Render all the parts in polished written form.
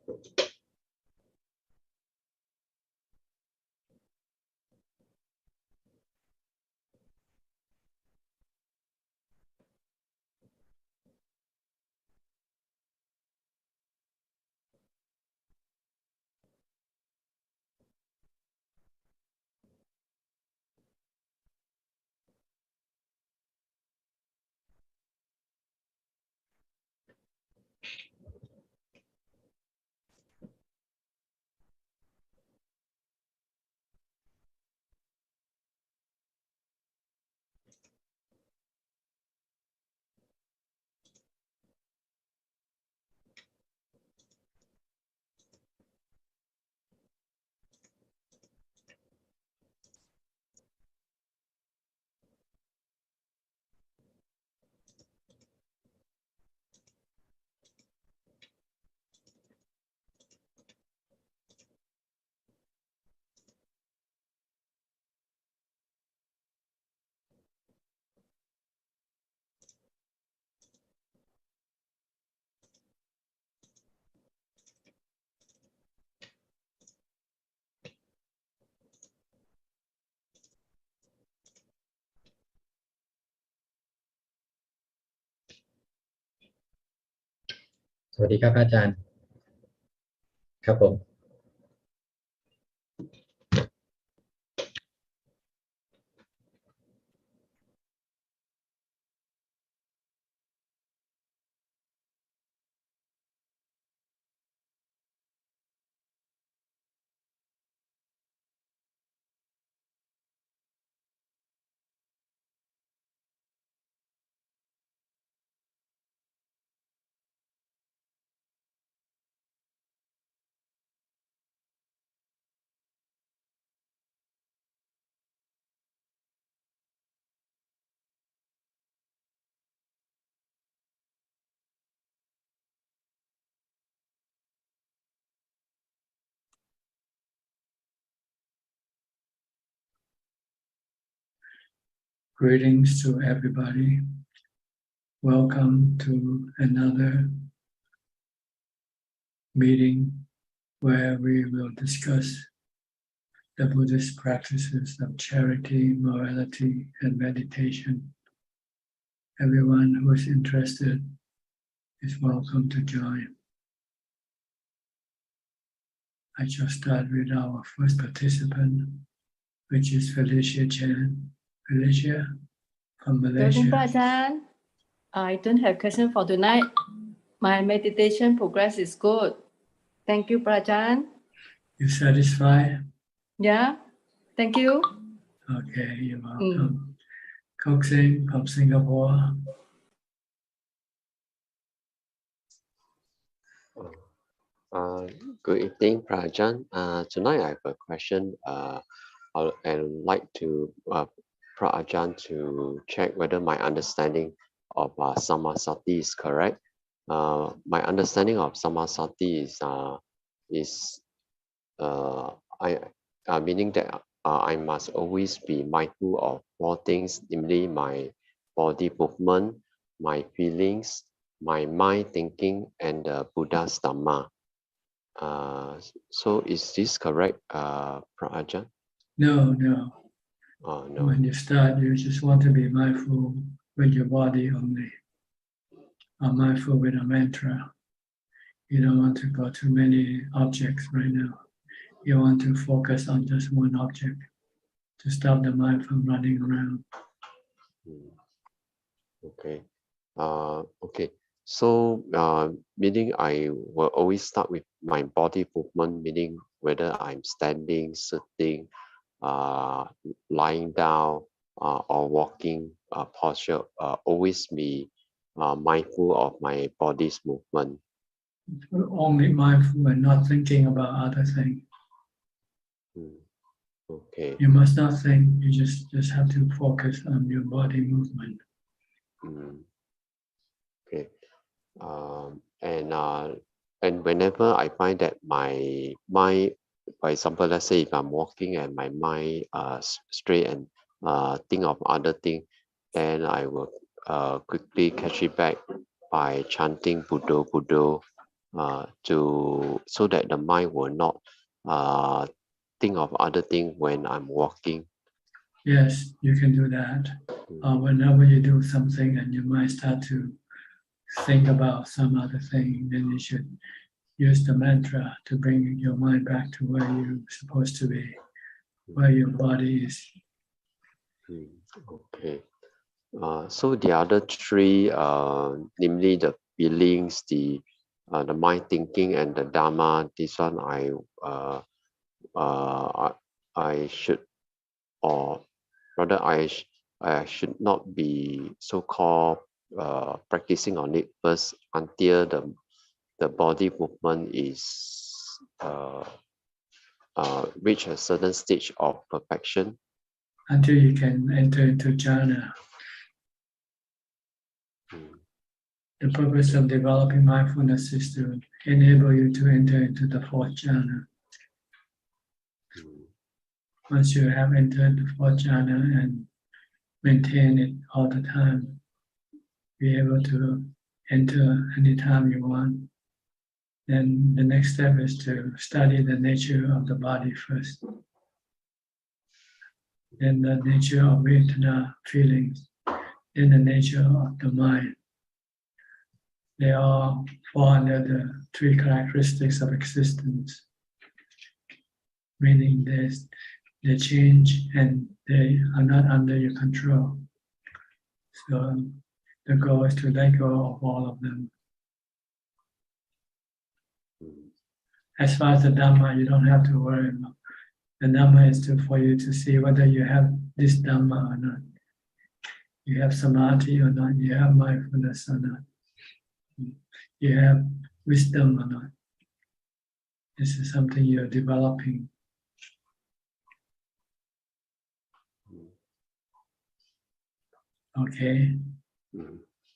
สวัสดีครับอาจารย์ครับผมGreetings to everybody. Welcome to another meeting where we will discuss the Buddhist practices of charity, morality, and meditation. Everyone who is interested is welcome to join. I shall start with our first participant, which is Felicia Chan. Felicia from Malaysia. I don't have question for tonight. My meditation progress is good. Thank you, Prajan. You satisfied? Yeah, thank you. Okay, you're welcome. Kok Sing from Singapore. Good evening, Prajan. Tonight I have a question. I'd like to Prajan to check whether my understanding of Samasati is correct. My understanding of Samasati is meaning that I must always be mindful of four things, namely my body movement, my feelings, my mind thinking, and the Buddha's Dhamma. So is this correct, Prajan? No. No. When you start, you just want to be mindful with your body only, or mindful with a mantra. You don't want to go to many objects right now. You want to focus on just one object to stop the mind from running around. Okay. Okay. So, meaning I will always start with my body movement, meaning whether I'm standing, sitting, lying down, or walking posture, always be mindful of my body's movement. Only mindful and not thinking about other things. Okay. You must not think, you just have to focus on your body movement. Okay. And whenever I find that my mind, for example, let's say if I'm walking and my mind stray and think of other thing, then I will quickly catch it back by chanting Buddho Buddho so that the mind will not think of other things when I'm walking. Yes, you can do that. Whenever you do something and your mind start to think about some other thing, then you should use the mantra to bring your mind back to where you're supposed to be, where your body is. Okay. So the other three, namely the feelings, the mind thinking, and the Dhamma, this one I should, or rather I should not be so-called practicing on it first until the body movement is reach a certain stage of perfection. Until you can enter into jhana. The purpose of developing mindfulness is to enable you to enter into the fourth jhana. Once you have entered the fourth jhana and maintain it all the time, be able to enter anytime you want, then the next step is to study the nature of the body first. Then the nature of Vedana, feelings, then the nature of the mind. They all fall under the three characteristics of existence, meaning they change and they are not under your control. So the goal is to let go of all of them. As far as the Dhamma, you don't have to worry about. The Dhamma is for you to see whether you have this Dhamma or not. You have samadhi or not, you have mindfulness or not. You have wisdom or not. This is something you're developing. Okay.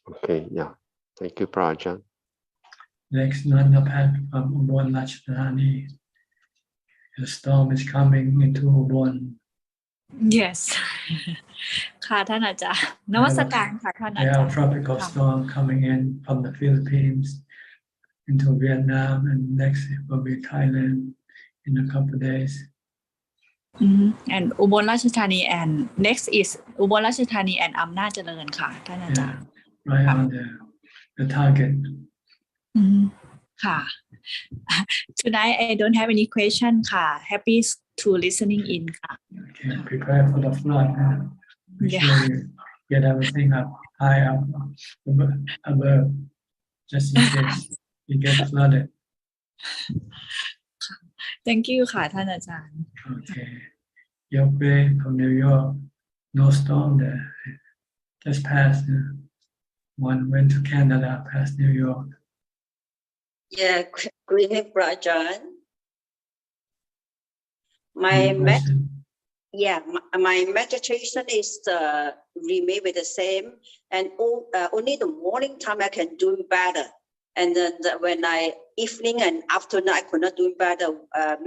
Okay, yeah. Thank you, Prajan. Next, Nandapat from Ubon Ratchathani. The storm is coming into Ubon. Yes ค่ะท่านอาจารย์นมัสการค่ะท่าน They อาจาร have ย์ tropical storm coming in from the Philippines into Vietnam, and next it will be Thailand in a couple of days. and อุบลราชธานี and next is อุบลราชธานี and อำนาจเจริญค่ะท่านอาจารย์ Right on the target. ค่ะ Tonight I don't have any question ค่ะ Happy to listening in ค่ะ Okay, prepare for the flood. Make sure you get everything up high up above, just in case you get flooded. Thank you ค่ะท่านอาจารย์ Okay. Yope from New York, no storm there. Just passed. One went to Canada, past New York. Yeah, good evening, Ajaan. Any question? My meditation is remain with the same, and only the morning time I can do better. And then when evening and afternoon I could not do better.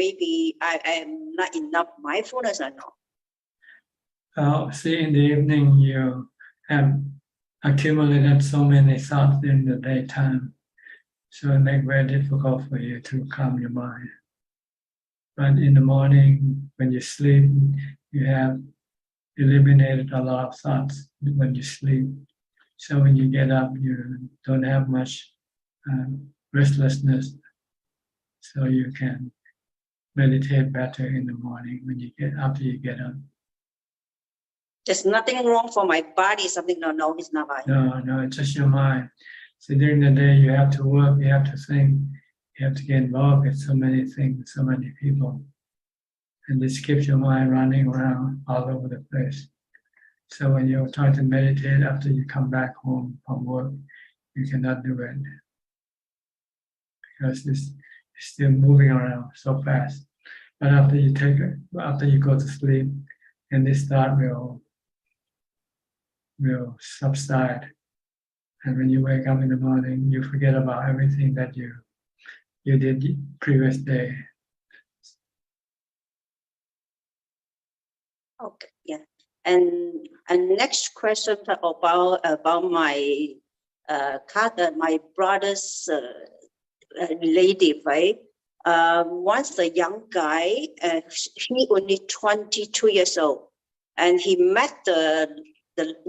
Maybe I am not enough mindfulness or not. See, in the evening you have accumulated so many thoughts in the daytime, so it makes it very difficult for you to calm your mind. But in the morning, when you sleep, you have eliminated a lot of thoughts when you sleep. So when you get up, you don't have much restlessness, so you can meditate better in the morning after you get up. There's nothing wrong for my body. Something no, it's not right. No, it's just your mind. So during the day, you have to work, you have to think, you have to get involved with so many things, so many people. And this keeps your mind running around all over the place. So when you try to meditate after you come back home from work, you cannot do it. Because it's still moving around so fast. But after you go to sleep, and this thought will subside. And when you wake up in the morning, you forget about everything that you did the previous day. Okay, yeah. And next question about my my brother's lady, right? Once the young guy, he only 22 years old, and he met the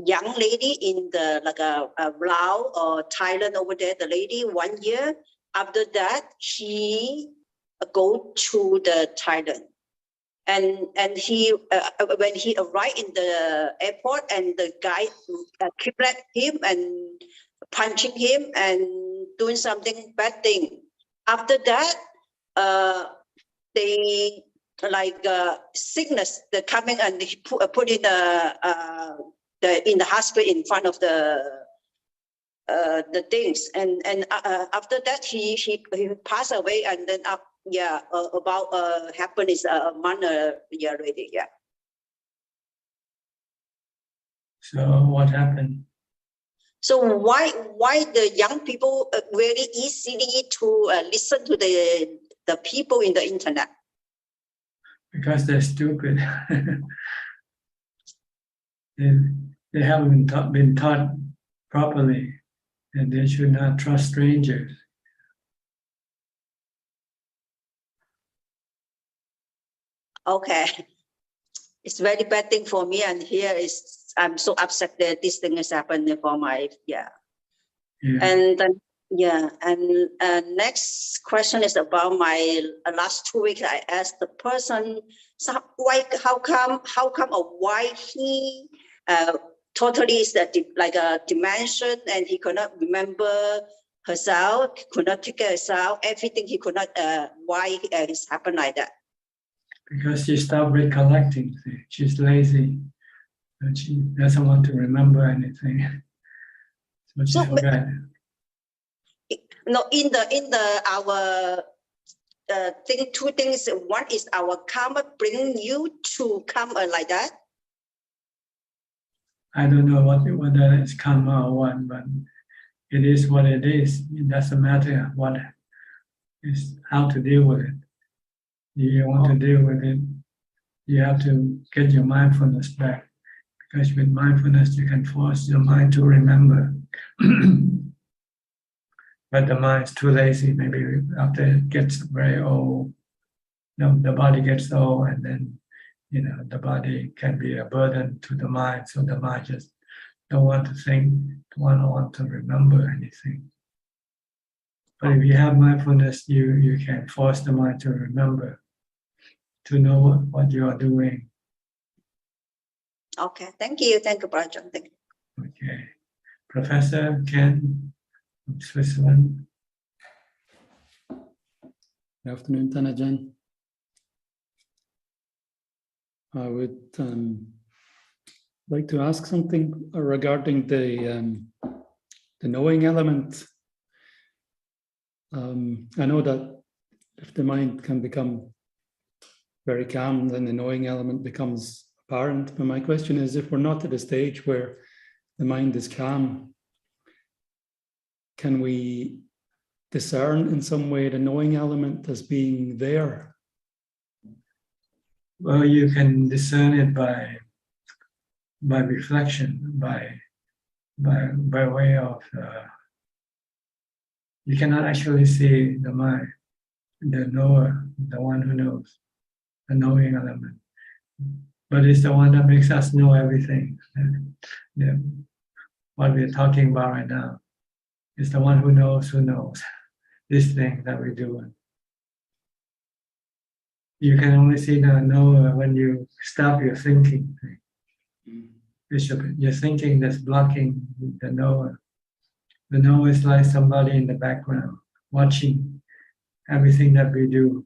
young lady in the like a Laos or Thailand over there. The lady 1 year after that, he go to the Thailand, and he when he arrived in the airport, and the guy kidnapped him and punching him and doing something bad thing. After that, they like sickness. They're coming and he put in in the hospital in front of the things, and after that he passed away, and then about happened is a month already. Yeah. So what happened? So why the young people very easily to listen to the people in the internet? Because they're stupid. They haven't been taught properly, and they should not trust strangers. Okay, it's very bad thing for me, and here is I'm so upset that this thing is happening for my And then and next question is about my last 2 weeks. I asked the person, so how come or why he totally is like a dimension, and he could not remember herself, could not take care of herself, everything he could not. Why it's happened like that? Because she stopped recollecting. She's lazy, and she doesn't want to remember anything. So she forgot. No, in our thing, two things. One is our karma bring you to come like that. I don't know whether it's karma or what, but it is what it is. It doesn't matter what is how to deal with it. If you want to deal with it, you have to get your mindfulness back, because with mindfulness you can force your mind to remember. But the mind is too lazy. Maybe after it gets very old, the body gets old, and then the body can be a burden to the mind. So the mind just don't want to think, don't want to remember anything. But if you have mindfulness, you can force the mind to remember, to know what you are doing. Okay, thank you, Brother. Thank you. Okay, Professor Ken from Switzerland. Good afternoon, Ajaan. I would like to ask something regarding the knowing element. I know that if the mind can become very calm, then the knowing element becomes apparent. But my question is, if we're not at a stage where the mind is calm, can we discern in some way the knowing element as being there? Well, you can discern it by reflection, by way of. You cannot actually see the mind, the knower, the one who knows, the knowing element. But it's the one that makes us know everything. What we're talking about right now is the one who knows this thing that we're doing. You can only see the knower when you stop your thinking. It's your thinking that's blocking the knower. The knower is like somebody in the background watching everything that we do.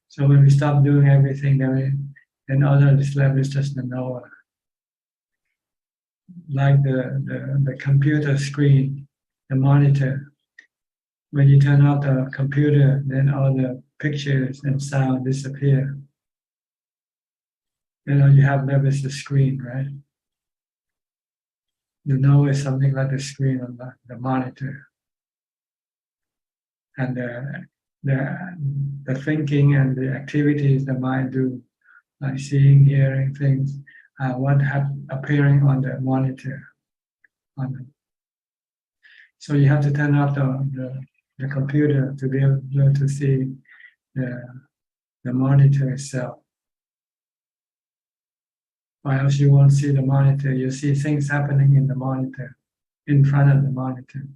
So when we stop doing everything, then all that is left is just the knower. Like the computer screen, the monitor. When you turn off the computer, then all the pictures and sound disappear. Then all you have left is the screen, right? The knower is something like the screen on the monitor. And the thinking and the activities the mind do, like seeing, hearing things, what appearing on the monitor. So you have to turn off the computer to be able to see the monitor itself. Or else you won't see the monitor. You see things happening in the monitor, in front of the monitor.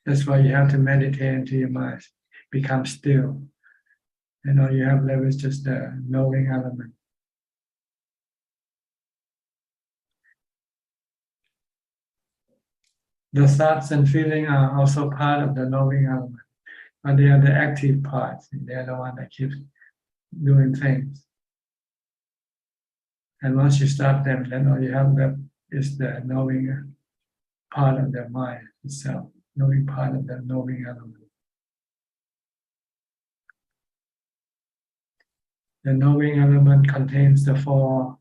That's why you have to meditate until your mind becomes still. And all you have left is just the knowing element. The thoughts and feelings are also part of the knowing element, but they are the active parts. They are the one that keeps doing things. And once you stop them, then all you have left is the knowing part of the mind itself, knowing part of the knowing element. The knowing element contains the four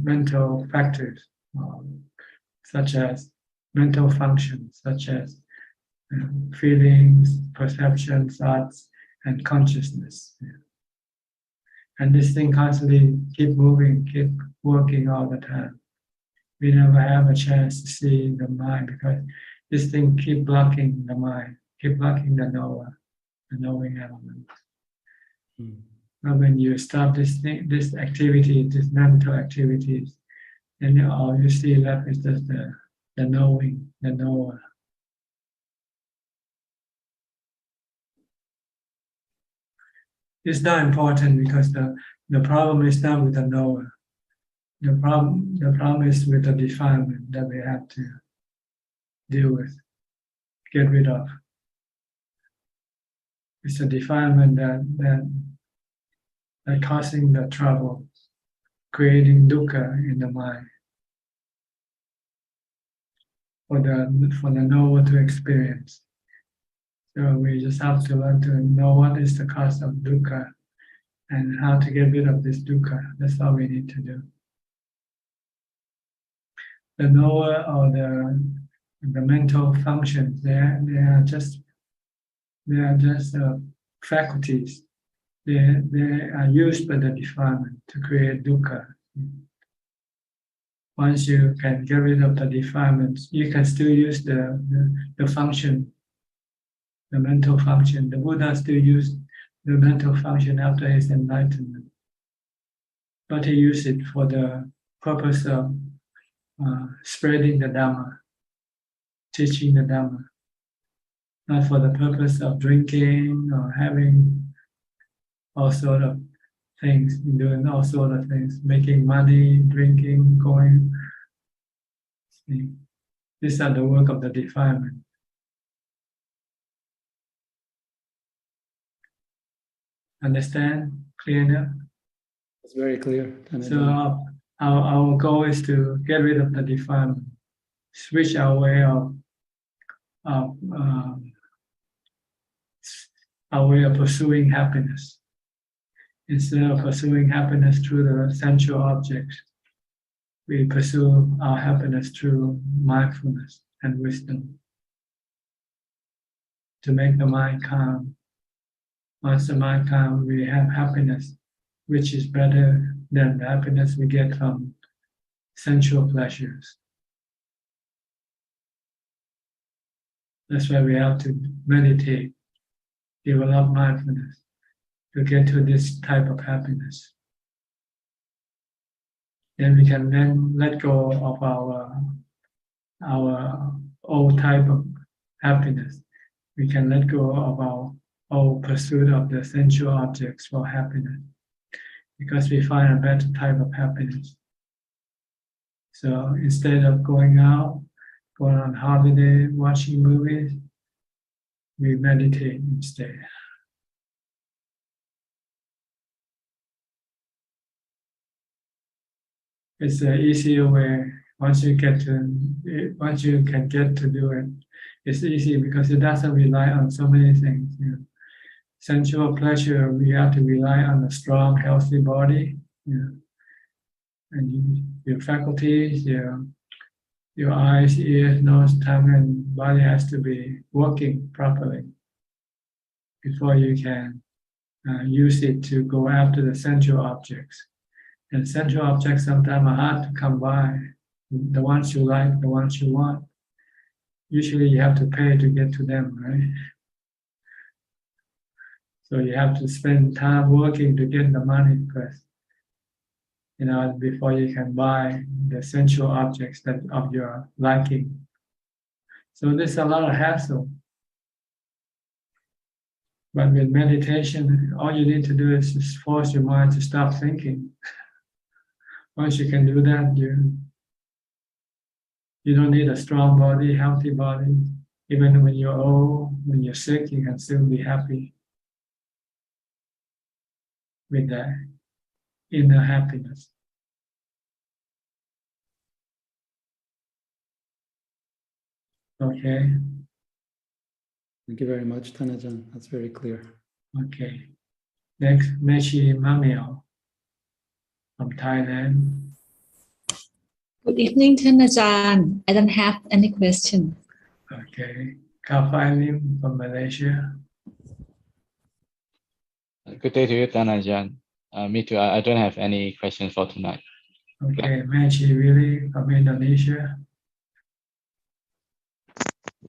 mental factors, such as mental functions, such as feelings, perceptions, thoughts, and consciousness. And this thing constantly keep moving, keep working all the time. We never have a chance to see the mind because this thing keep blocking the mind, keep blocking the knower, the knowing element. But when you stop this activity, this mental activities, then all you see left is just the knowing, the knower. It's not important because the problem is not with the knower. The problem is with the defilement that we have to deal with, get rid of. It's a defilement that causing the trouble, creating dukkha in the mind for the knower to experience. So we just have to learn to know what is the cause of dukkha and how to get rid of this dukkha. That's all we need to do. The knower or the mental functions, they are just faculties. They are used by the defilement to create dukkha. Once you can get rid of the defilements, you can still use the function, the mental function. The Buddha still used the mental function after his enlightenment, but he used it for the purpose of spreading the Dhamma, teaching the Dhamma, not for the purpose of drinking or having all sort of things, doing all sort of things, making money, drinking, going. See, these are the work of the defilement. Understand? Clear enough? It's very clear. So our goal is to get rid of the defilement, switch our way of pursuing happiness. Instead of pursuing happiness through the sensual objects, we pursue our happiness through mindfulness and wisdom to make the mind calm. Once the mind calm, we have happiness, which is better than the happiness we get from sensual pleasures. That's why we have to meditate, develop mindfulness to get to this type of happiness. Then we can then let go of our old type of happiness. We can let go of our old pursuit of the sensual objects for happiness, because we find a better type of happiness. So instead of going out, going on holiday, watching movies, we meditate instead. It's an easier way. Once you can get to do it, it's easy because it doesn't rely on so many things. You know. Sensual pleasure, we have to rely on a strong, healthy body, you know, and your faculties, your eyes, ears, nose, tongue, and body has to be working properly before you can use it to go after the sensual objects. And sensual objects sometimes are hard to come by. The ones you like, the ones you want, Usually you have to pay to get to them, right? So you have to spend time working to get the money first, before you can buy the sensual objects that of your liking. So there's a lot of hassle. But with meditation, all you need to do is just force your mind to stop thinking. Once you can do that, you don't need a strong body, healthy body. Even when you're old, when you're sick, you can still be happy with that inner happiness. Okay. Thank you very much, Thanajan. That's very clear. Okay. Next, Meshi Mamiao from Thailand. Good evening, Thanajan. I don't have any question. Okay. Kafai Lim from Malaysia. Good day to you, Thanajan. Me too. I don't have any questions for tonight. Okay. Meshi Willy from Indonesia.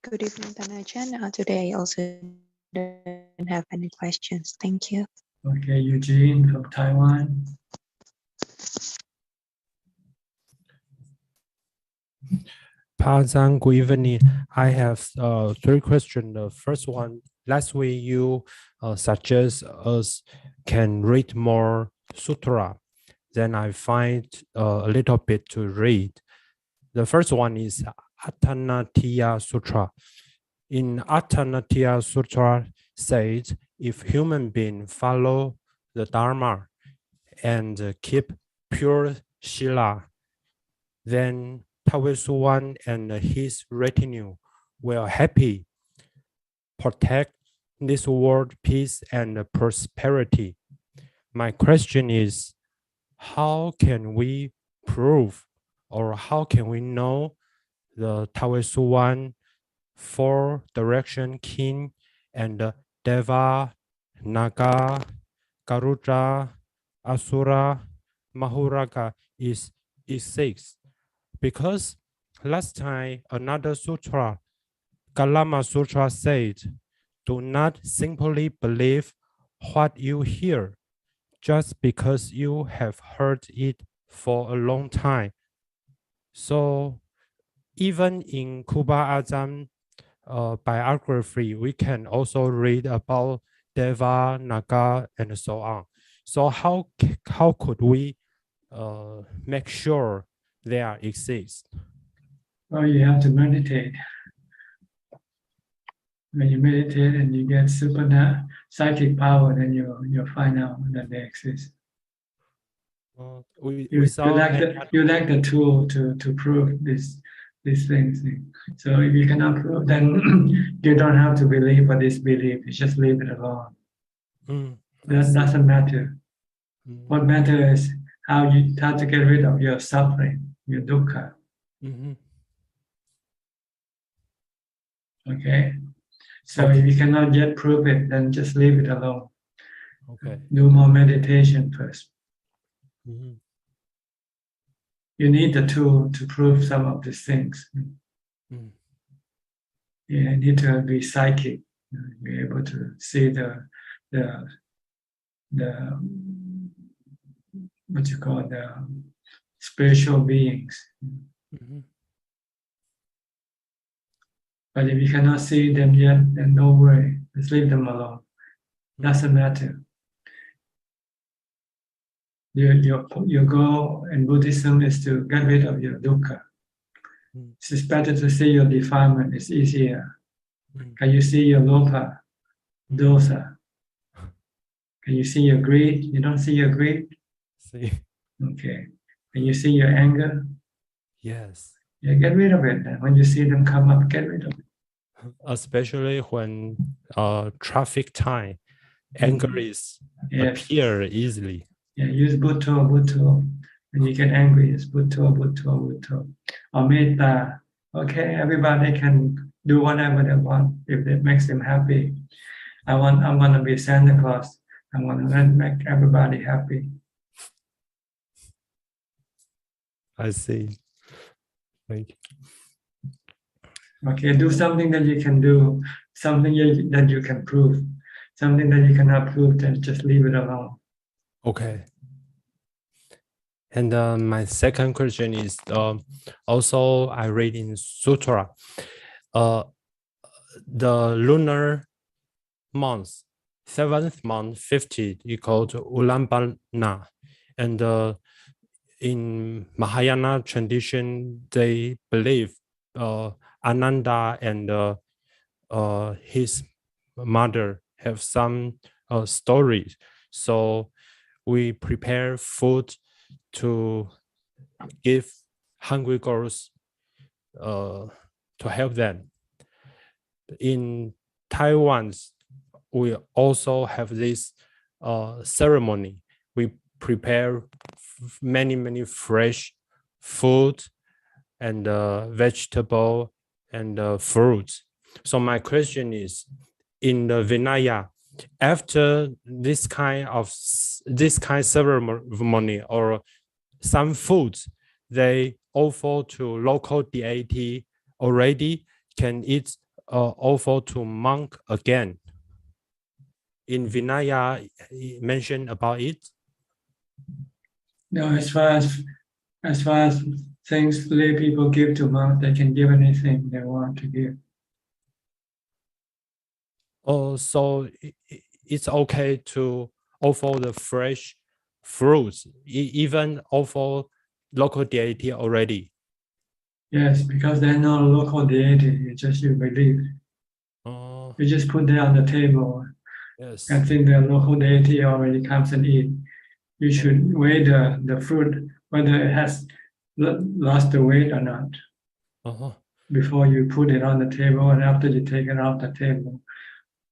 Good evening, Thanajan. Today I also don't have any questions. Thank you. Okay. Eugene from Taiwan. Pazan, good evening. I have 3 questions. The first one, last week you suggest us can read more sutra. Then I find a little bit to read. The first one is Attanatiya Sutra. In Attanatiya Sutra says, if human beings follow the Dharma and keep pure Shila, then Tawesuwan and his retinue will happy, protect this world peace and prosperity. My question is, how can we prove or how can we know the Tawesuwan 4 direction king and Deva, Naga, Garuda, Asura, Mahuraka is 6? Because last time another sutra, Kalama Sutra said, do not simply believe what you hear just because you have heard it for a long time. So even in Kuba Ajaan biography, we can also read about Deva, Naga, and so on. So how could we make sure they exist? Well, you have to meditate. When you meditate and you get psychic power, then you'll find out that they exist. You lack the tool to prove these things. So if you cannot prove, then you don't have to believe or disbelieve. You just leave it alone. That doesn't matter. What matters is how to get rid of your suffering, your dukkha. Okay. So if you cannot yet prove it, then just leave it alone. Okay. Do more meditation first. You need the tool to prove some of these things. You need to be psychic. Be able to see the what you call the spiritual beings. But if you cannot see them yet, then no worry. Just leave them alone. Doesn't matter. Your goal in Buddhism is to get rid of your dukkha. It's better to see your defilement. It's easier. Can you see your lopa, dosa? Can you see your greed? You don't see your greed? See. Okay. Can you see your anger? Yes. Yeah, get rid of it. When you see them come up, get rid of it. Especially when traffic time, anger is appear easily. Yeah, use butto. When you get angry, it's butto. Or metta. Okay, everybody can do whatever they want if it makes them happy. I'm gonna be Santa Claus. I'm gonna make everybody happy. I see. Thank you. Okay, do something that you can do, something that you can prove. Something that you cannot prove, then just leave it alone. Okay. And my second question is also I read in Sutra, the lunar month, 7th month, 50 equal to Ulambana. And in Mahayana tradition, they believe Ananda and his mother have some stories. So we prepare food to give hungry girls to help them. In Taiwan, we also have this ceremony. We prepare many fresh food and vegetable and fruits. So my question is, in the Vinaya, after this kind ceremony or some foods they offer to local deity already, can it offer to monk again? In Vinaya, mentioned about it? No, as far as things lay people give to monks, they can give anything they want to give. Oh, so it's okay to offer the fresh fruits, even offer local deity already? Yes, because they're not a local deity, it's just you believe. You just put that on the table. Yes. I think the local deity already comes and eat. You should weigh the fruit, whether it has lost the weight or not, before you put it on the table, and after you take it off the table,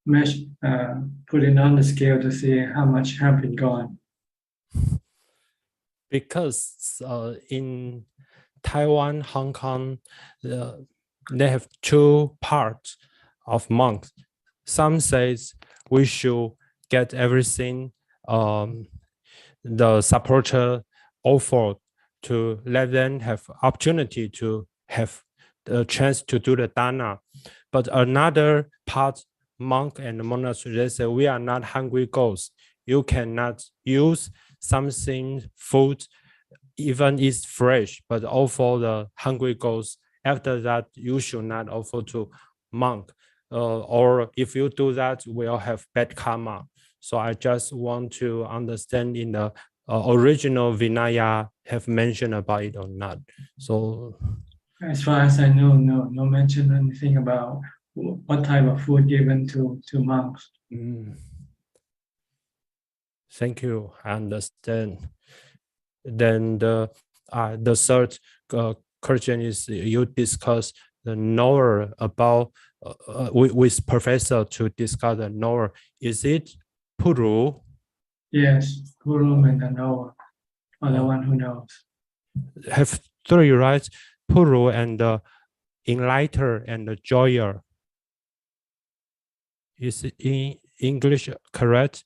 put it on the scale to see how much have been gone. Because in Taiwan, Hong Kong, they have two parts of monks. Some says we should get everything the supporter offered to let them have opportunity to have the chance to do the dana. But another part, monk and monastery, they say we are not hungry ghosts. You cannot use something food, even it's fresh, but offer the hungry ghosts. After that, you should not offer to monk. Or if you do that, we'll have bad karma. So I just want to understand in the original Vinaya have mentioned about it or not. So as far as I know, no mention anything about what type of food given to monks. Thank you. I understand. Then the third question is you discuss the knower about with professor to discuss the knower. Is it Puru? Yes, Puru and the knower are the one who knows. Have three, right? Puru and the enlighter and the joyer. Is it in English correct?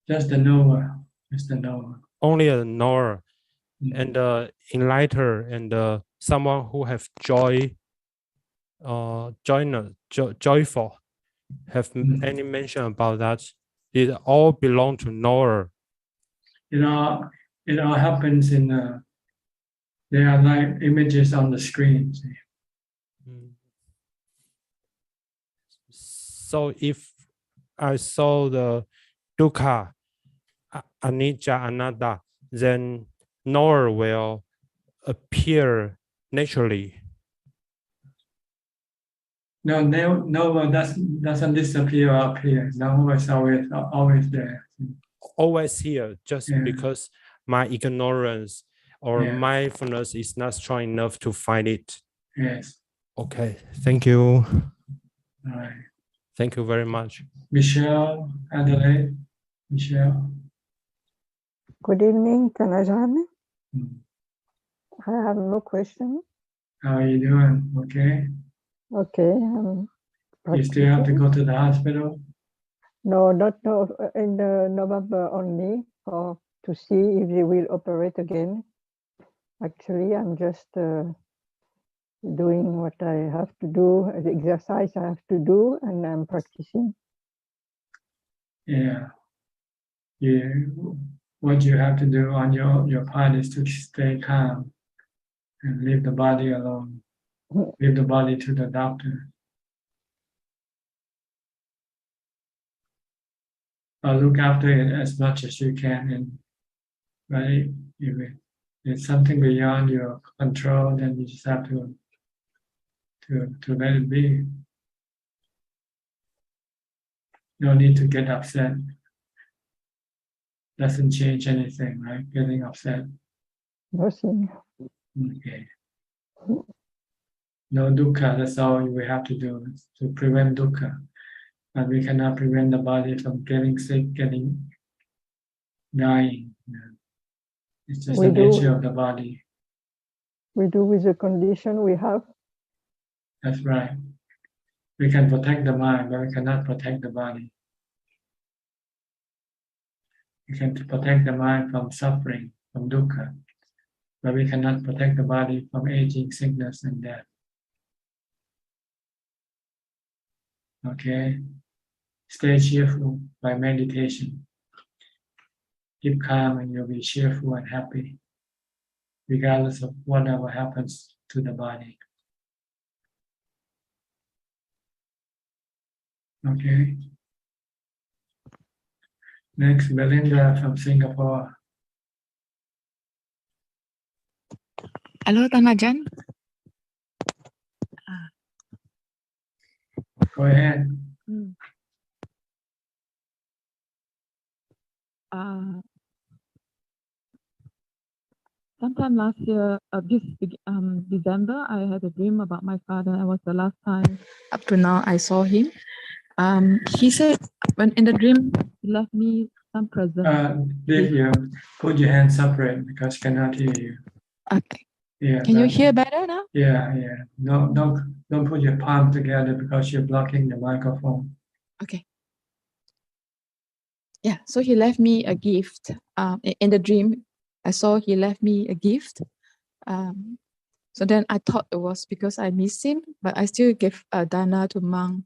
Just the knower. Just the knower. Only a knower. And the enlighter and someone who have joy, joyful. Have any mention about that? It all belong to knower. It all happens in they are like images on the screen. So if I saw the dukkha, anicca, anatta, then knower will appear naturally. No, knower doesn't disappear up here. Knower is always there. Always here, just because my ignorance or mindfulness is not strong enough to find it. Yes. Okay, thank you. All right. Thank you very much. Michelle, Adelaide, Michelle. Good evening, Ajaan. I have no question. How are you doing? Okay. Okay. You still have to go to the hospital? No, not no, in November only to see if they will operate again. Actually, I'm just doing what I have to do, the exercise I have to do, and I'm practicing. Yeah. What you have to do on your part is to stay calm and leave the body alone. Leave the body to the doctor. Or look after it as much as you can, and right, if it's something beyond your control, then you just have to let it be. No need to get upset. Doesn't change anything, right? Getting upset. Nothing. Okay. No dukkha, that's all we have to do, to prevent dukkha. But we cannot prevent the body from getting sick, dying. It's just the nature of the body. We do with the condition we have. That's right. We can protect the mind, but we cannot protect the body. We can protect the mind from suffering, from dukkha, but we cannot protect the body from aging, sickness, and death. Okay? Stay cheerful by meditation. Keep calm and you'll be cheerful and happy, regardless of whatever happens to the body. Okay? Next, Belinda from Singapore. Hello, Ajaan. Go ahead. Sometime last year, December, I had a dream about my father. It was the last time up to now I saw him. He said when in the dream he left me some present. Put your hands separate because I cannot hear you. Okay. Yeah. Can you hear better now? Yeah. No, don't put your palm together because you're blocking the microphone. Okay. Yeah. So he left me a gift. In the dream, I saw he left me a gift. So then I thought it was because I miss him, but I still gave dana to monk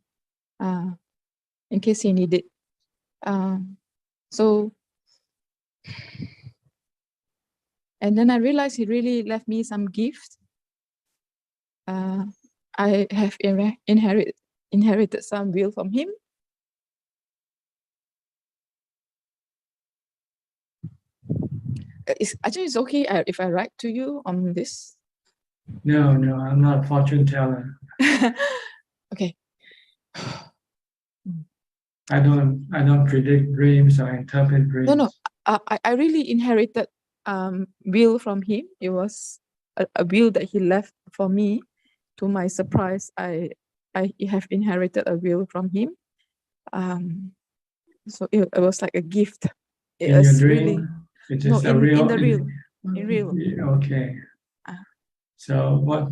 in case he needed. And then I realized he really left me some gift. I have inherited some will from him. Actually, it's okay if I write to you on this. No, I'm not a fortune teller. Okay. I don't predict dreams or interpret dreams. No. I really inherited will from him. It was a will that he left for me. To my surprise, I have inherited a will from him. So it was like a gift. In your dream? Really, in real. Okay. So what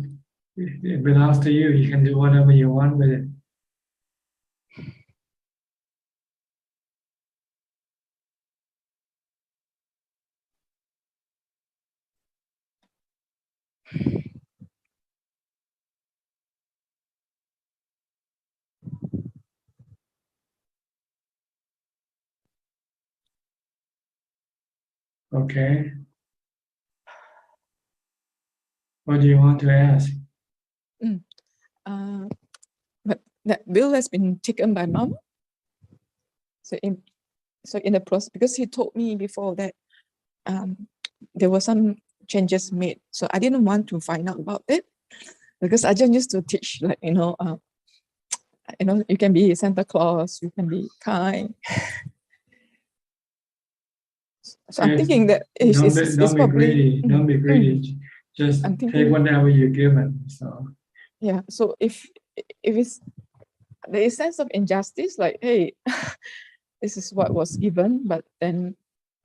it belongs to you. You can do whatever you want with it. Okay. What do you want to ask? But that will has been taken by mom. So in the process, because he told me before that there were some changes made. So I didn't want to find out about it because I just used to teach, like, you can be Santa Claus, you can be kind. So I'm thinking that it's don't be greedy. Don't be greedy. Just take whatever you're given. So yeah. So if it's there is sense of injustice, like, hey, this is what was given, but then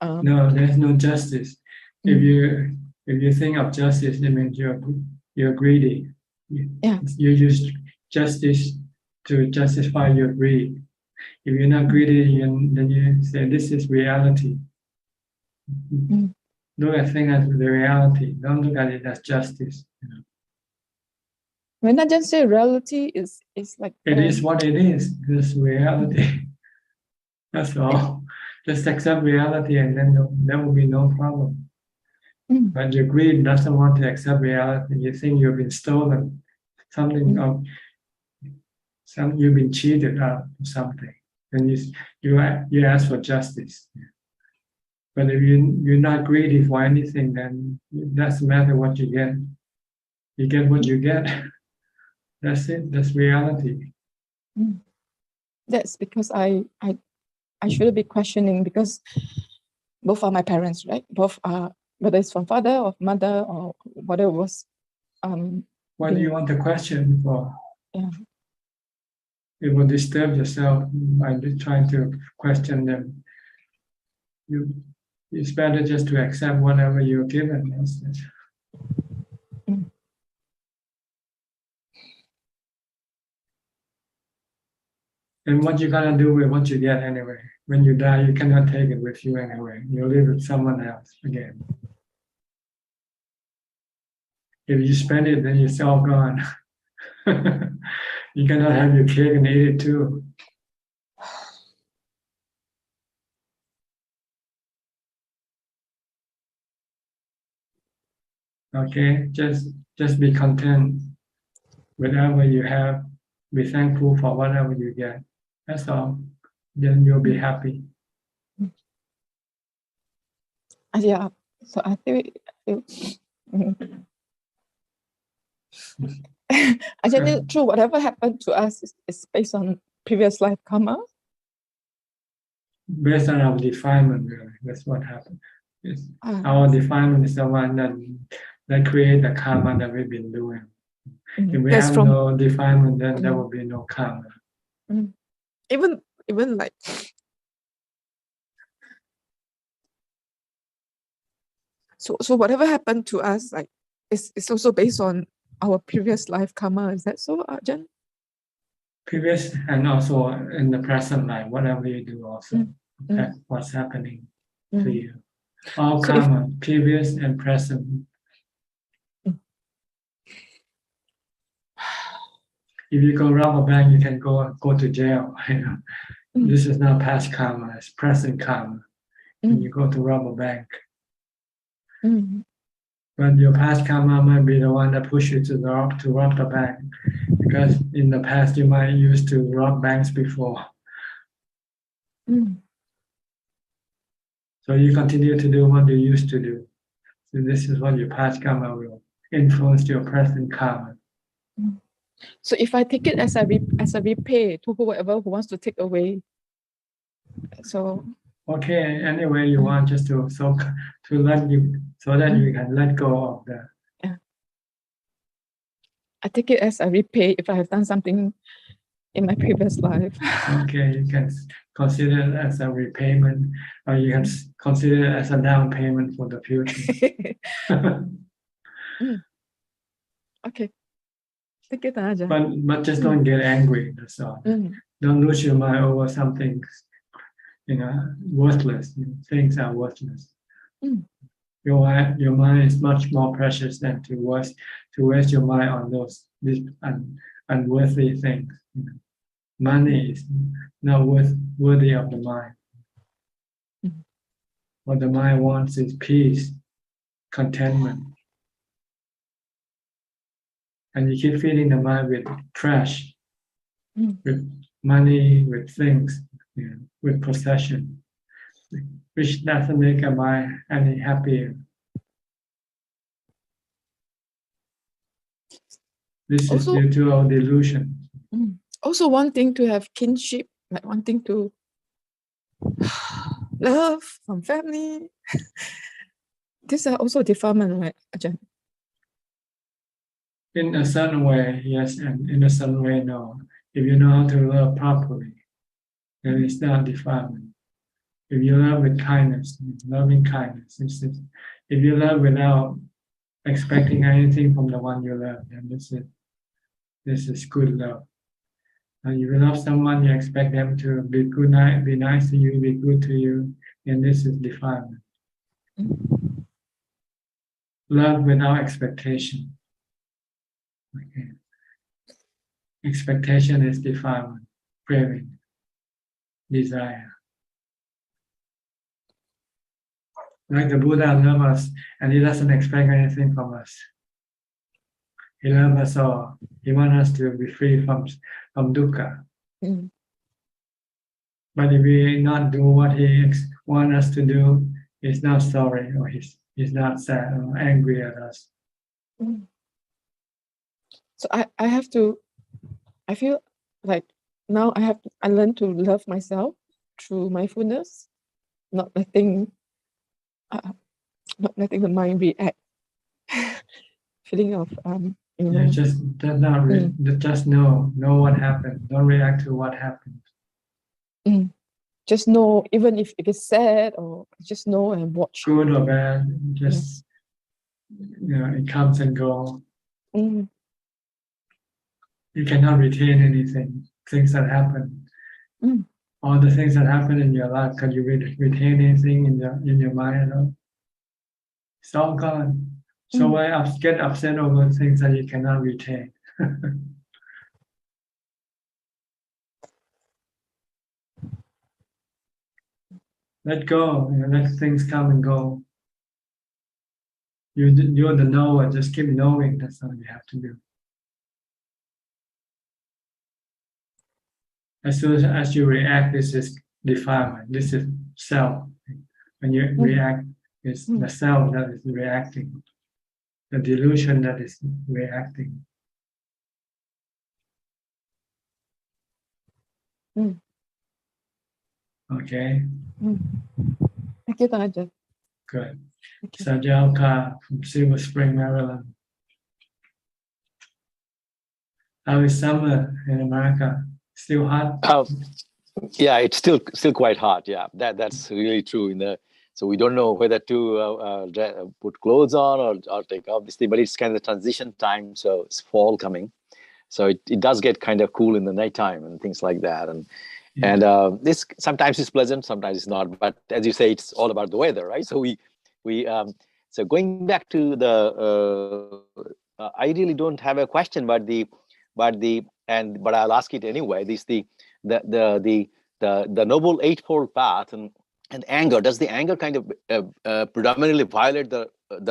no, there's no justice. If you think of justice, it means you're greedy. Yeah. You use justice to justify your greed. If you're not greedy, then you say this is reality. Look at things as the reality. Don't look at it as justice. When I just say reality is like it is what it is. This reality. That's all. Just accept reality, and then there will be no problem. But your greed doesn't want to accept reality. You think you've been stolen, something of you've been cheated out of something, and you ask for justice. But if you're not greedy for anything, then it doesn't matter what you get. You get what you get. That's it. That's reality. That's because I shouldn't be questioning, because both are my parents, right? Both are, whether it's from father or mother or whatever was. What do you want to question for? Yeah. It will disturb yourself by trying to question them. It's better just to accept whatever you're given. And what you're gonna do with what you get anyway? When you die, you cannot take it with you anyway. You live with someone else again. If you spend it, then it's all gone. You cannot have your cake and eat it too. Okay, just be content with whatever you have. Be thankful for whatever you get. That's all. Then you'll be happy. Yeah. So I think. I think true. Whatever happened to us is based on previous life karma. Based on our defilement, really. That's what happened. Our defilement is the one that create the karma that we've been doing. If we have no defilement, then there will be no karma. Even like. So whatever happened to us, like, it's also based on our previous life karma. Is that so, Ajahn? Previous and also in the present life, whatever you do also, that's what's happening to you. All karma, previous and present. If you go rob a bank, you can go to jail. This is not past karma, it's present karma. When you go to rob a bank. But your past karma might be the one that pushed you to rob the bank, because in the past you might used to rob banks before. So you continue to do what you used to do. So this is what your past karma will influence your present karma. So if I take it as a repay to whoever who wants to take away, so. Okay, any way you want, just to let you, so that you can let go of that. Yeah. I take it as a repay if I have done something in my previous life. Okay, you can consider it as a repayment, or you can consider it as a down payment for the future. Okay. Take it, Ajahn. But just don't get angry. That's all. Don't lose your mind over something, worthless. Things are worthless. Your mind is much more precious than to waste your mind on these unworthy things. Money is not worthy of the mind. What the mind wants is peace, contentment. And you keep feeding the mind with trash, with money, with things, with possession, which doesn't make a mind any happier. This is due to our delusion. Also wanting to have kinship, like wanting to love from family. These are also defilement, right, Ajahn? In a certain way, yes, and in a certain way, no. If you know how to love properly, then it's not defilement. If you love with kindness, loving kindness, if you love without expecting anything from the one you love, then this is good love. And if you love someone, you expect them to be be nice to you, be good to you, and this is defilement. Love without expectation. Okay. Expectation is defilement, craving, desire. Like the Buddha loves us, and he doesn't expect anything from us. He loves us all. He wants us to be free from dukkha. Mm. But if we not do what he wants us to do, he's not sorry, or he's not sad or angry at us. Mm. So I have to, I feel like now I learn to love myself through mindfulness, not letting the mind react. Feeling of Yeah, just know what happened. Don't react to what happened. Just know, even if it is sad, or just know and watch. Good or bad, just it comes and goes. Mm. You cannot retain anything. Things that happen. Mm. All the things that happen in your life, can you retain anything in your mind at all? It's all gone. So why get upset over things that you cannot retain? Let go. Let things come and go. You're the knower. Just keep knowing. That's all you have to do. As soon as you react, this is defilement. This is self. When you react, it's the self that is reacting. The delusion that is reacting. Okay. Thank you, Ajahn. Good. Sajalka from Silver Spring, Maryland. How is summer in America? Still hot? Yeah, it's still quite hot. Yeah, that's really true. So we don't know whether to put clothes on or take off this thing, but it's kind of the transition time. So it's fall coming, so it does get kind of cool in the nighttime and things like that. And this sometimes is pleasant, sometimes it's not. But as you say, it's all about the weather, right? So so going back to I really don't have a question, but I'll ask it anyway. The Noble Eightfold Path and anger. Does the anger kind of predominantly violate the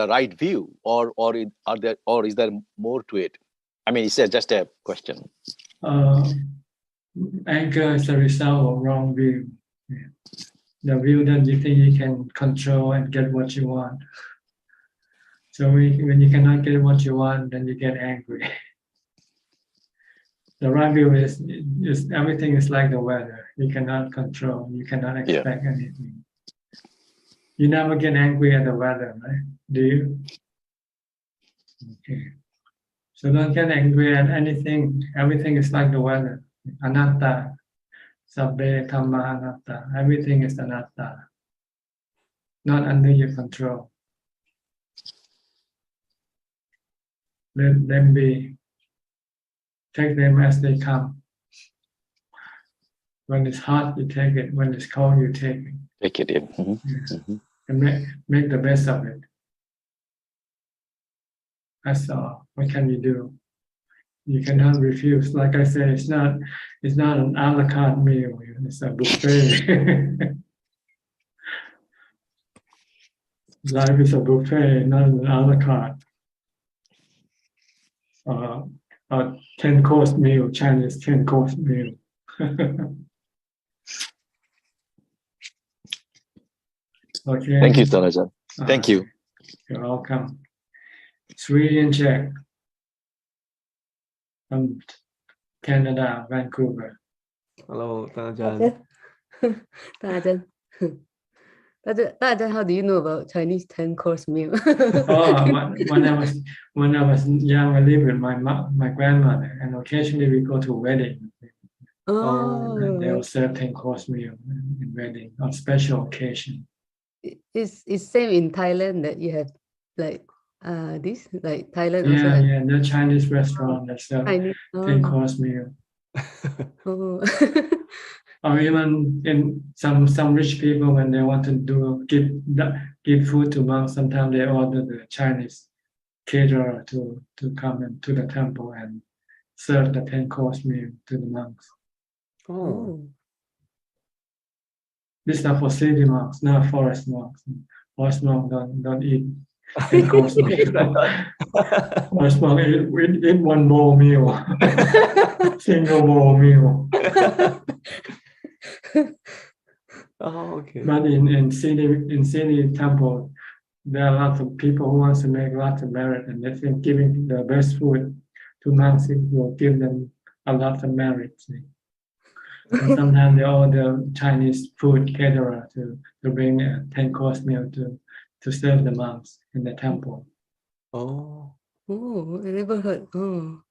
right view, or is there more to it? I mean, it's just a question. Anger is a result of wrong view. The view that you think you can control and get what you want. So when you cannot get what you want, then you get angry. The right view is everything is like the weather. You cannot control. You cannot expect anything. You never get angry at the weather, right? Do you? Okay. So don't get angry at anything. Everything is like the weather. Anatta. Sabbe Dhamma Anatta. Everything is anatta. Not under your control. Let them be. Take them as they come. When it's hot, you take it. When it's cold, you take it. Take it in. And make the best of it. That's all. What can you do? You cannot refuse. Like I said, it's not an a la carte meal. It's a buffet. Life is a buffet, not an a la carte. A 10-course meal, Chinese 10-course meal. Okay. Thank you, Ajahn. Thank you. You're welcome. Sri and Jack from Canada, Vancouver. Hello, Ajahn. Ajahn, how do you know about Chinese 10-course meal? When I was young, I lived with my grandmother, and occasionally we go to weddings. And they will serve 10-course meal in wedding on special occasion. It's same in Thailand that you have like this, like Thailand also. Yeah, the Chinese restaurant that serve 10-course meal. Or even in some rich people, when they want to give food to monks, sometimes they order the Chinese caterer to come into the temple and serve the 10-course meal to the monks. Oh. These are for city monks, not forest monks. Forest monks don't eat 10-course meal. Forest monks eat one bowl meal, single bowl meal. Oh, okay. But in city temple, there are lots of people who want to make lots of merit, and they think giving the best food to monks will give them a lot of merit. And sometimes they order Chinese food caterer to bring a 10-course meal to serve the monks in the temple. Oh. Oh, I never heard. Oh.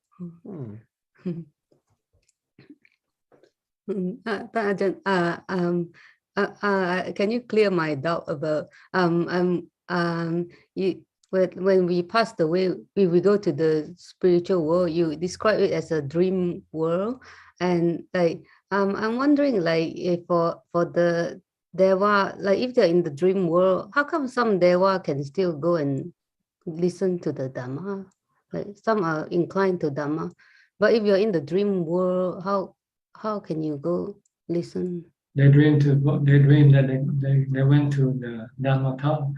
Can you clear my doubt about when we passed away, we go to the spiritual world. You describe it as a dream world, and like I'm wondering, like if for the Deva, like if they're in the dream world, how come some Deva can still go and listen to the Dhamma? Like some are inclined to Dhamma, but if you're in the dream world, how can you go listen? They dream that they went to the Dhammatalk.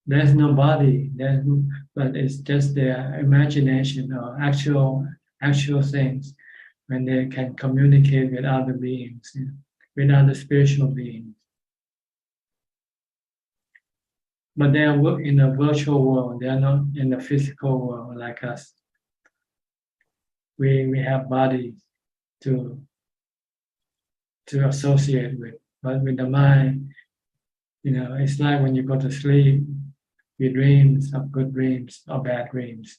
There's no body, but it's just their imagination or actual things when they can communicate with other beings, with other spiritual beings. But they are in a virtual world. They are not in the physical world like us. We have bodies to associate with, but with the mind, it's like when you go to sleep, you dreams of good dreams or bad dreams.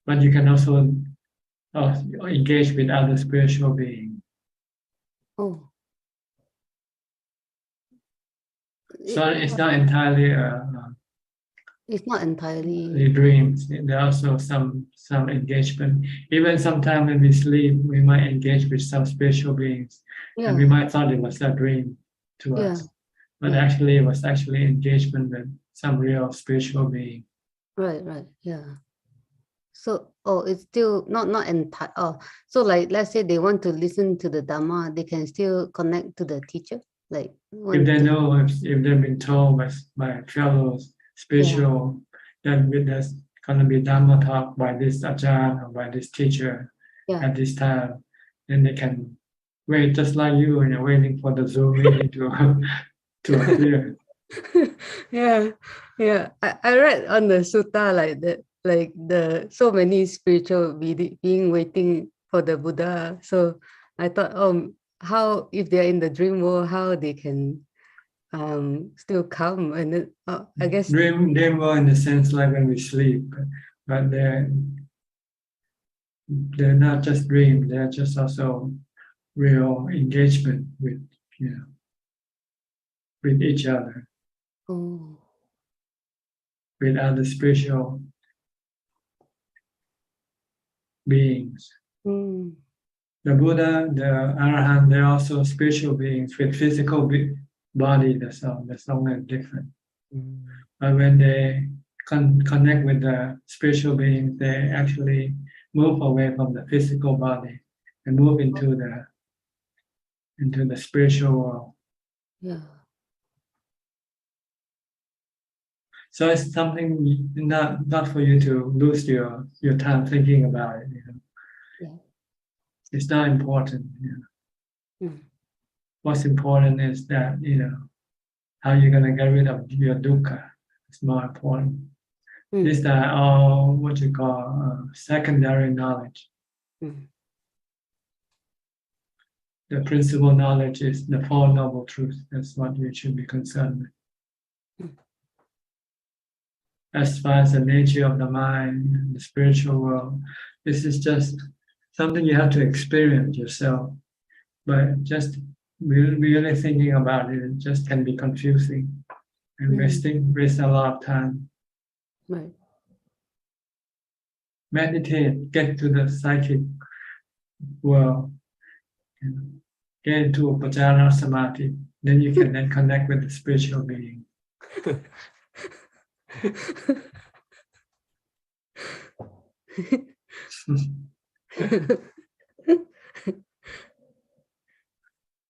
But you can also engage with other spiritual beings. Oh. So it's not entirely it's not entirely dreams. There are also some engagement. Even sometimes when we sleep, we might engage with some spiritual beings, and we might thought it was a dream to us, but actually it was actually engagement with some real spiritual being. Right, yeah. So, it's still not entire. Oh, so like let's say they want to listen to the Dhamma, they can still connect to the teacher. Like if they know, if they've been told by fellows spiritual, then there's going to be Dhamma talk by this Ajaan or by this teacher at this time, then they can wait just like you, and you're waiting for the Zoom meeting to appear. Yeah. I read on the sutta like that, like so many spiritual being waiting for the Buddha. So I thought, how if they're in the dream world, how they can still come, and then I guess dream world in the sense like when we sleep, but they're not just dream, they're just also real engagement with with each other, with other spiritual beings. The Buddha, the Arahant, they're also spiritual beings with physical body. That's somewhat different. But when they connect with the spiritual beings, they actually move away from the physical body and move into the spiritual world. Yeah. So it's something not for you to lose your time thinking about it. It's not important. What's important is that how you're gonna get rid of your dukkha. It's more important. These are all what you call secondary knowledge. The principal knowledge is the Four Noble Truths. That's what you should be concerned with. As far as the nature of the mind, the spiritual world, this is just something you have to experience yourself. But just really thinking about it just can be confusing and waste a lot of time. Right. Meditate, get to the psychic world, get into Upajjhara Samadhi, then you can then connect with the spiritual being.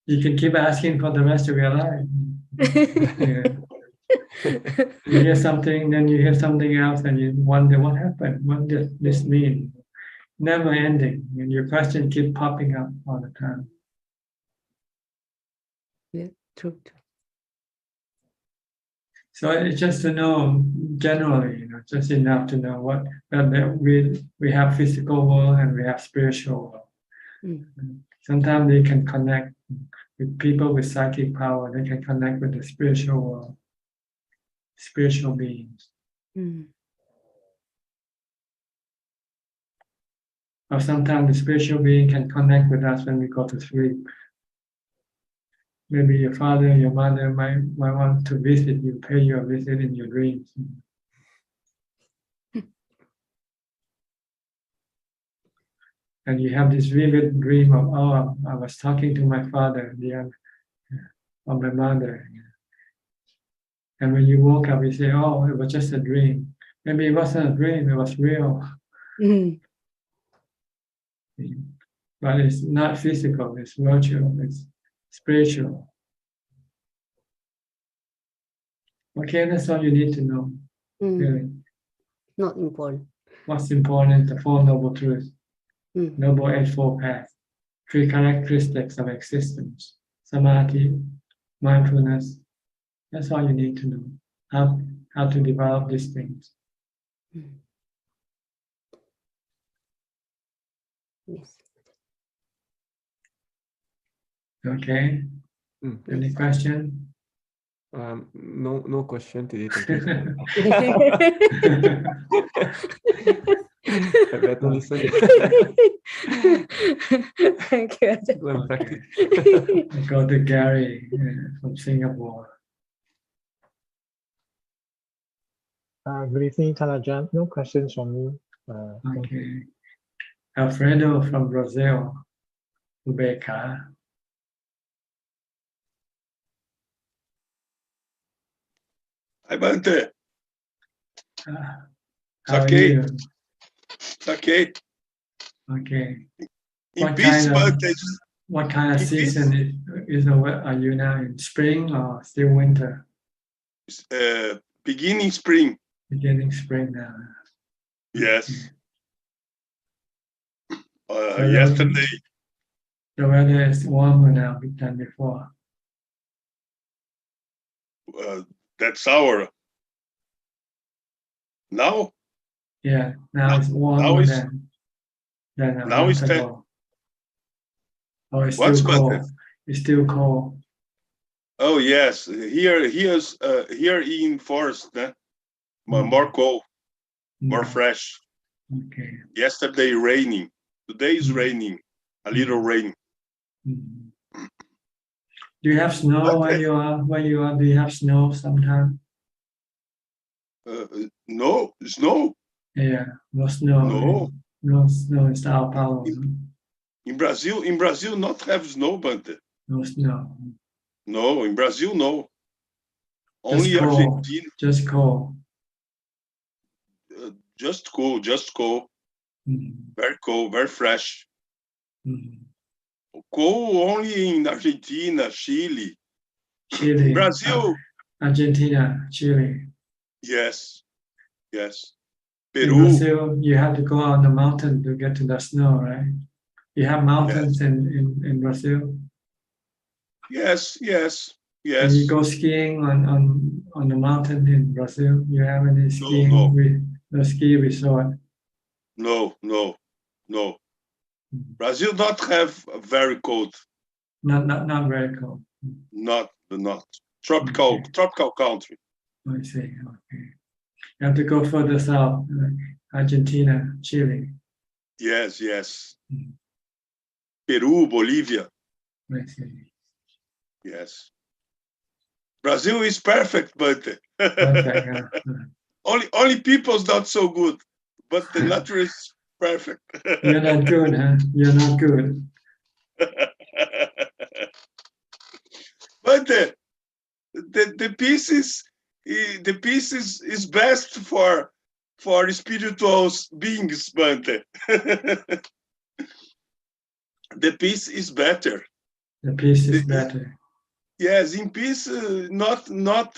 You can keep asking for the rest of your life. Yeah. You hear something, then you hear something else, and you wonder what happened. What does this mean? Never ending, and your question keep popping up all the time. Yeah, true. So it's just to know generally, just enough to know what that we have physical world and we have spiritual world. Sometimes they can connect with people with psychic power. They can connect with the spiritual world, spiritual beings. Or sometimes the spiritual being can connect with us when we go to sleep. Maybe your father, your mother might want to visit you, pay you a visit in your dreams. And you have this vivid dream of, oh, I was talking to my father, or my mother. And when you woke up, you say, oh, it was just a dream. Maybe it wasn't a dream, it was real. But it's not physical, it's virtual, it's spiritual. Okay, that's all you need to know. Really. Not important. What's important? The Four Noble Truths, Noble Eightfold Path, three characteristics of existence, samadhi, mindfulness. That's all you need to know. How to develop these things. Yes. Okay. Any question? No question today. Thank you. I better listen. Thank you. Go and practice. Go to Gary from Singapore. Good evening, Ajaan. No questions from me. Okay. Alfredo from Brazil, Rebecca. Hi, Bante. How are okay. you? It's okay. Okay. In peace, Bante. What kind of season are you now in? Spring or still winter? Beginning spring. Beginning spring now. Yes. So yesterday. The weather is warmer now than before. That's our. Now? Yeah, now it's warmer than a month ago. Oh, it's still cold. It's still cold. Oh yes, here in forest, more cold, more fresh. Okay. Yesterday raining. Today is raining. A little rain. Do you have snow where you are? Do you have snow sometimes? No, snow. Yeah, no snow. No. No snow in Sao Paulo. In Brazil not have snow, but no snow. No, in Brazil no. Just Only cold. Argentina. Just cold. Just cold. Very cold, very fresh. Cold only in Argentina, Chile. Chile. Brazil. Argentina, Chile. Yes. In Peru. Brazil, you have to go on the mountain to get to the snow, right? You have mountains in Brazil? Yes. And you go skiing on the mountain in Brazil? You have any skiing no ski resort? No. Brazil not have very cold. Not very cold. Not tropical country. I see. Okay. You have to go further south, Argentina, Chile. Yes. Peru, Bolivia. I see. Yes. Brazil is perfect, but only people's not so good. But the nature is perfect. You're not good, huh? You're not good. But the piece is best for for spiritual beings, Bante. The peace is better. The peace is better. Yes, in peace, not need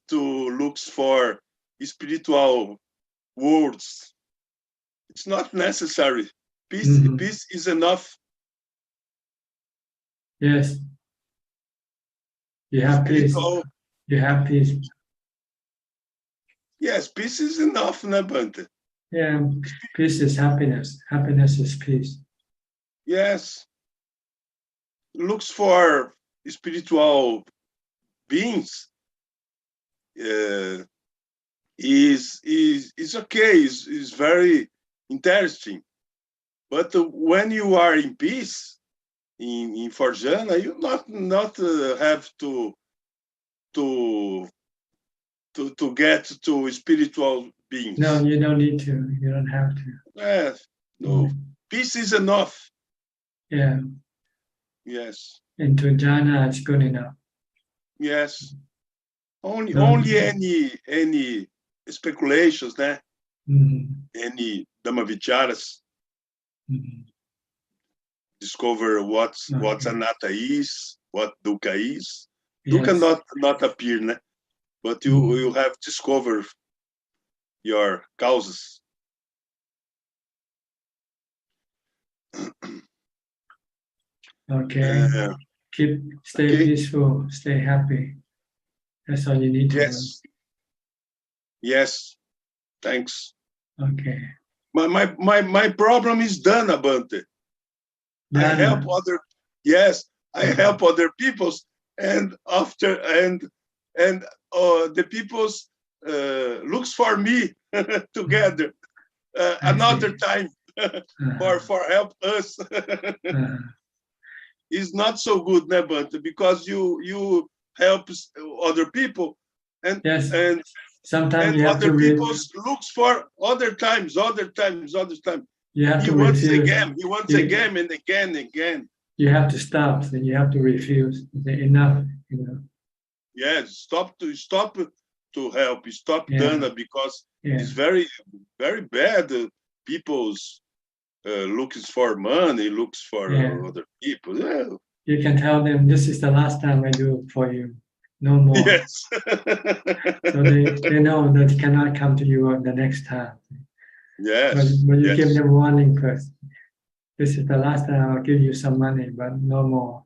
to look for spiritual words. It's not necessary. Peace, peace is enough. Yes. You have peace. You have peace. Yes, peace is enough, Bante. Yeah, peace is happiness. Happiness is peace. Yes. Looks for spiritual beings is okay, is very interesting. But when you are in peace, in Forjana, you not have to get to spiritual beings. No, you don't need to. You don't have to. Yes, no. Peace is enough. Yeah. Yes. Into jhana, it's good enough. Yes. Only any speculations, né? Any Dhammavicharas. Discover what anatta is, what dukkha is. Dukkha not appear, né? But you have discovered your causes. Okay. Stay peaceful, stay happy. That's all you need to do. Yes. Thanks. Okay. My problem is dana, Bante. I help other. Yes, I help other peoples, and after the peoples looks for me together another time for help us. It's not so good, né, Bante, because you help other people, and sometimes you have other to people looks for other times. You have to wants refuse. again. He wants again and again. You have to stop. Then you have to refuse. Say, enough. Yes, stop to help. Stop dana, because it's very, very bad. People's looks for money, looks for other people. Yeah. You can tell them, this is the last time I do it for you. No more. Yes. So they know that they cannot come to you the next time. Yes. But you give them warning first. This is the last time I'll give you some money, but no more.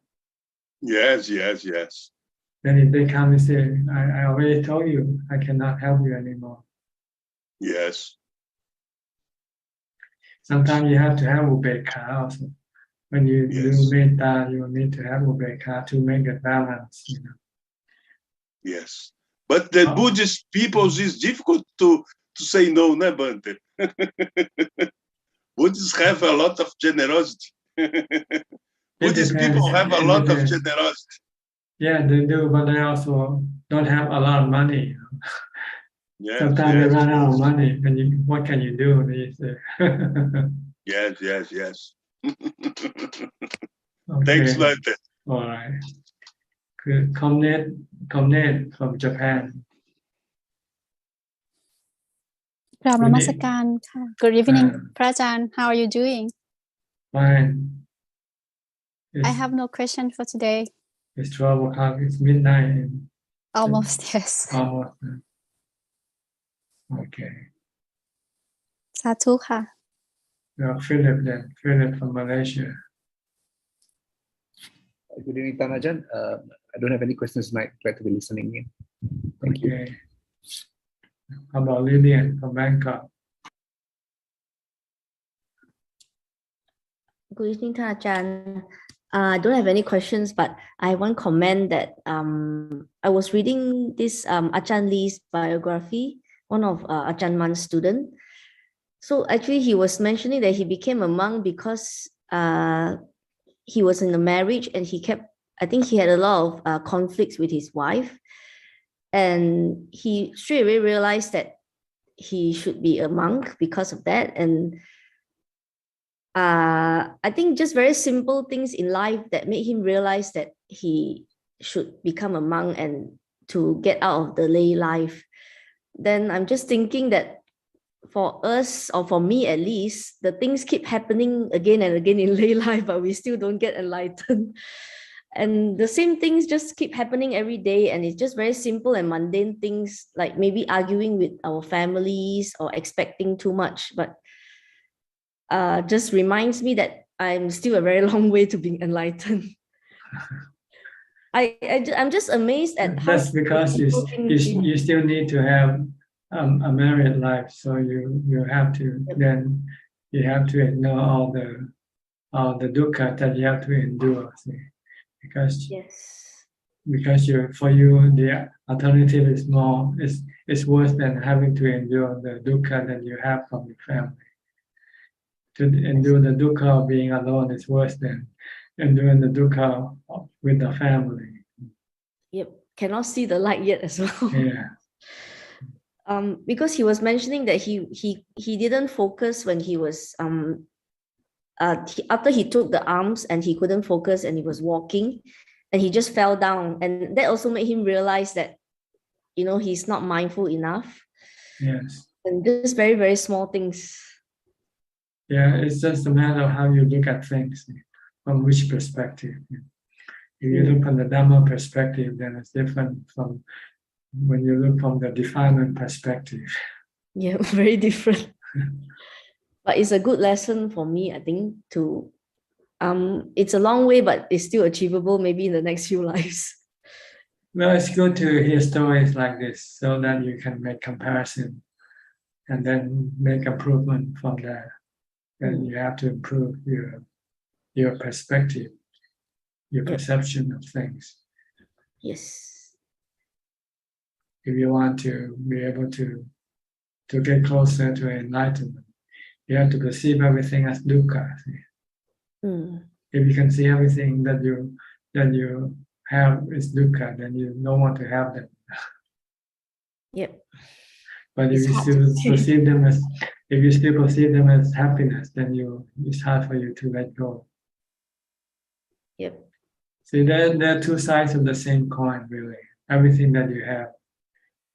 Yes. Then if they come and say, I already told you, I cannot help you anymore. Yes. Sometimes you have to have upekkha also. When you do metta, you need to have upekkha to make a balance. Yes. But the Buddhist peoples is difficult to say no, né, Bante? Buddhists have a lot of generosity. Buddhist people have a lot of generosity. Yeah, they do, but they also don't have a lot of money. Yes, sometimes they run out of money, and what can you do? Yes. Okay. Thanks, Bante. All right. Good. Comnet from Japan. Good evening, Prajan. How are you doing? Fine. I have no question for today. It's 12 o'clock. It's midnight. Almost, yes. Almost. Okay. Sadhu ka. Well, Philip then. Philip from Malaysia. Good evening, Tanajan. I don't have any questions tonight. Glad to be listening in. Thank you. How about Lillian from Bangkok? Good evening, Ajaan. I don't have any questions, but I have one comment that I was reading this Ajaan Lee's biography, one of Ajaan Man's student. So actually, he was mentioning that he became a monk because he was in a marriage and I think he had a lot of conflicts with his wife. And he straight away realized that he should be a monk because of that. And I think just very simple things in life that made him realize that he should become a monk and to get out of the lay life. then I'm just thinking that for us, or for me at least, the things keep happening again and again in lay life, but we still don't get enlightened. And the same things just keep happening every day, and it's just very simple and mundane things, like maybe arguing with our families or expecting too much, but just reminds me that I'm still a very long way to being enlightened. I'm just amazed at how that's because you still need to have a married life, so you have to ignore all the dukkha that you have to endure. See? Because for you the alternative is worse than having to endure the dukkha that you have from your family. To endure the dukkha of being alone is worse than enduring the dukkha with the family. Yep, cannot see the light yet as well. Yeah. Because he was mentioning that he didn't focus when he was after he took the arms and he couldn't focus and he was walking and he just fell down, and that also made him realize that he's not mindful enough. Yes. And just very, very small things. Yeah, it's just a matter of how you look at things, from which perspective. If you look from the Dhamma perspective, then it's different from when you look from the defilement perspective. Yeah, very different. But it's a good lesson for me, I think, to it's a long way, but it's still achievable maybe in the next few lives. Well, it's good to hear stories like this so that you can make comparison and then make improvement from there. Then you have to improve your perspective, your perception of things. Yes. If you want to be able to get closer to enlightenment, you have to perceive everything as dukkha. If you can see everything that you have is dukkha, then you don't want to have them. Yep. But if you still perceive them as happiness, then it's hard for you to let go. Yep. See, there are two sides of the same coin, really. Everything that you have.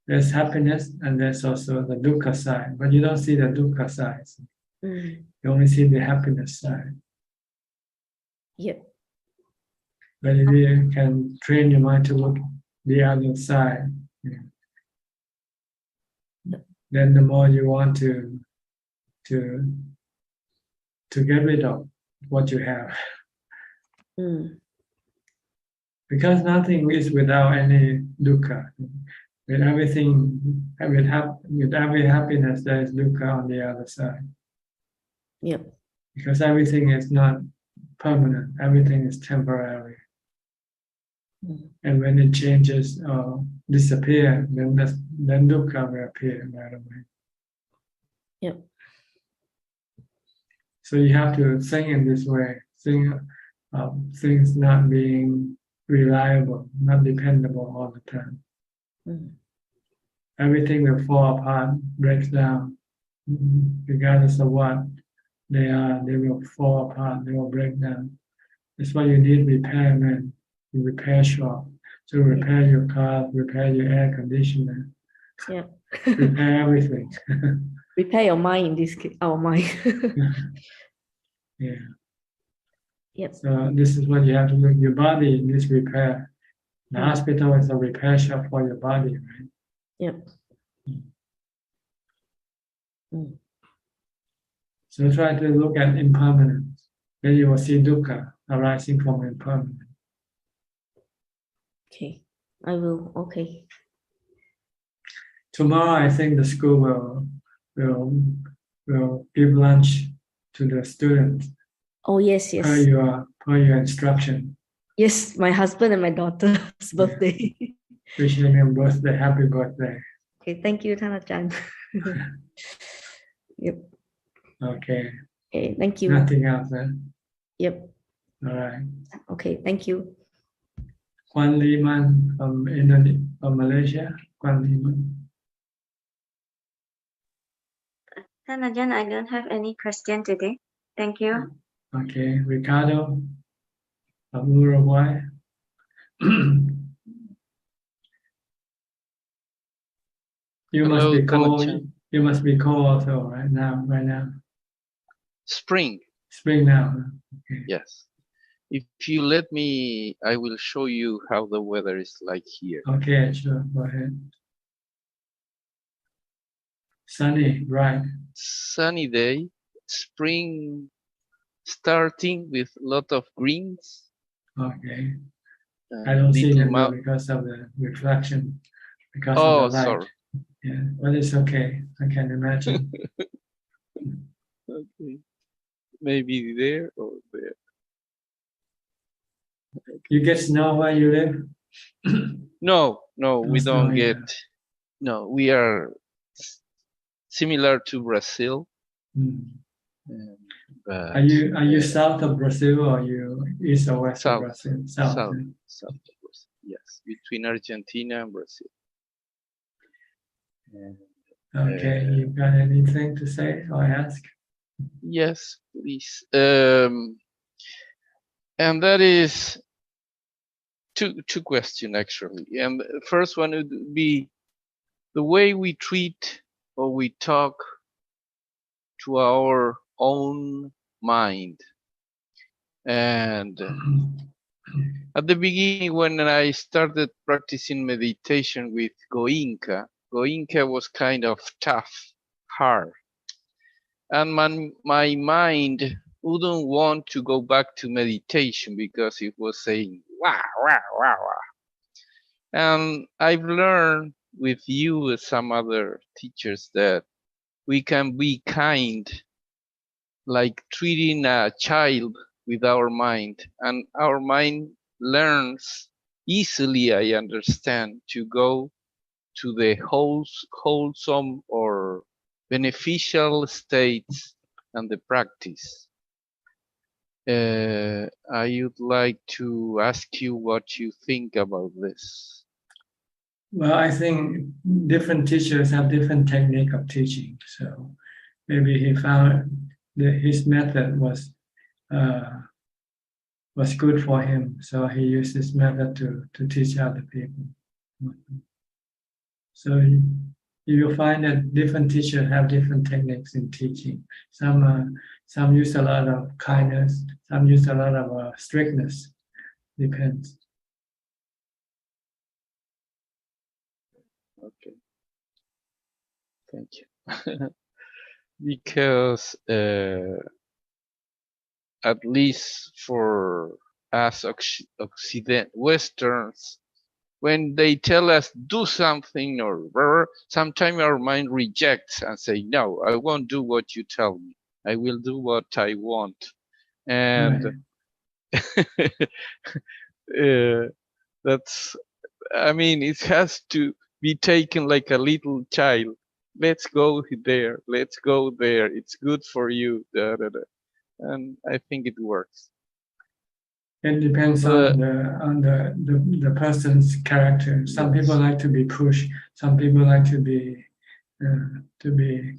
There's happiness and there's also the dukkha side, but you don't see the dukkha side. You only see the happiness side. Yep. But if you can train your mind to look the other side, then the more you want to get rid of what you have. Because nothing is without any dukkha. With everything, with every happiness, there is dukkha on the other side. Yep. Because everything is not permanent, everything is temporary. And when it changes or disappears, then dukkha will appear right away. Yep. So you have to think in this way, think of things not being reliable, not dependable all the time. Everything will fall apart, breaks down, regardless of what they are. They will fall apart, they will break down. That's why you need repairmen, repair shop, to repair your car, repair your air conditioner, repair everything. Repair your mind in this case, our mind. Yeah. Yep. So this is what you have to do. Your body needs repair. The hospital is a repair shop for your body, right? Yep. So try to look at impermanence. Then you will see dukkha arising from impermanence. Okay, I will. Okay. Tomorrow, I think the school will give lunch to the students. Oh yes, yes. Per your instruction. Yes, my husband and my daughter's birthday. Wishing them birthday, happy birthday. Okay, thank you, Ajaan. Yep. Okay. Okay, thank you. Nothing else, then? Yep. All right. Okay, thank you. Kwan Liman from Indonesia, from Malaysia. Kwan Liman. Ajaan, I don't have any question today. Thank you. Okay, Ricardo from Uruguay. You must Hello, be cold. Tanajan. You must be cold also right now. Spring. Spring now. Okay. Yes. If you let me, I will show you how the weather is like here. Okay, sure. Go ahead. Sunny, right? Sunny day, spring starting with a lot of greens. Okay. I don't see them though because of the reflection, because of the light. Sorry. Yeah, but it's okay. I can imagine. Okay. Maybe there or there. You get snow where you live? No, we snow don't here. get. No, we are similar to Brazil. But, Are you south of Brazil or are you east or west of Brazil? South of Brazil. Yes, between Argentina and Brazil. Okay, you got anything to say or ask? Yes, please. And that is two questions actually. And the first one would be the way we treat or we talk to our own mind. And at the beginning, when I started practicing meditation with Goenka was kind of tough, hard. And my mind wouldn't want to go back to meditation because it was saying, wah, wah, wah, wah. And I've learned with you and some other teachers that we can be kind, like treating a child with our mind, and our mind learns easily, I understand, to go to the wholesome or beneficial states and the practice. I would like to ask you what you think about this. Well, I think different teachers have different technique of teaching. So maybe he found that his method was good for him. So he used this method to teach other people. So you'll find that different teachers have different techniques in teaching. Some use a lot of kindness, some use a lot of strictness. Depends. Okay. Thank you. Because at least for us Westerns, when they tell us do something or sometimes our mind rejects and say, no, I won't do what you tell me. I will do what I want. And that's, I mean, it has to be taken like a little child. Let's go there. Let's go there. It's good for you. Da, da, da. And I think it works. It depends on the person's character. Some people like to be pushed. Some people like to be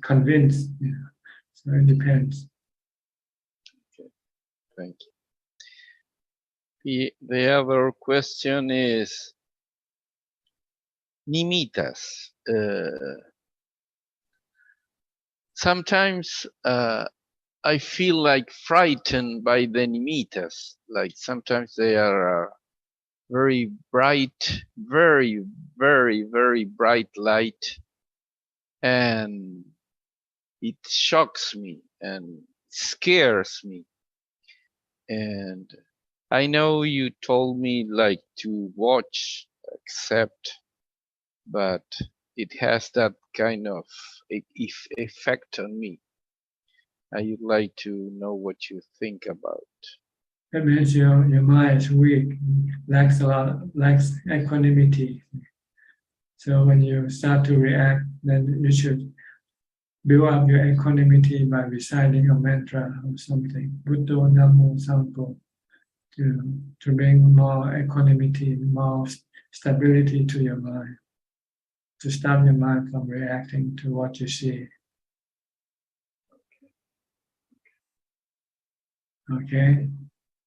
convinced. You know. So it depends. Okay. Thank you. The other question is nimitas. Sometimes I feel like frightened by the nimitas. Like sometimes they are very bright, very, very, very bright light. And it shocks me and scares me. And I know you told me like to watch, accept, but it has that kind of effect on me. I would like to know what you think about. That means your mind is weak, lacks equanimity. So when you start to react, then you should build up your equanimity by reciting a mantra or something, Buddho, Namo, Sangho, to bring more equanimity, more stability to your mind, to stop your mind from reacting to what you see. Okay?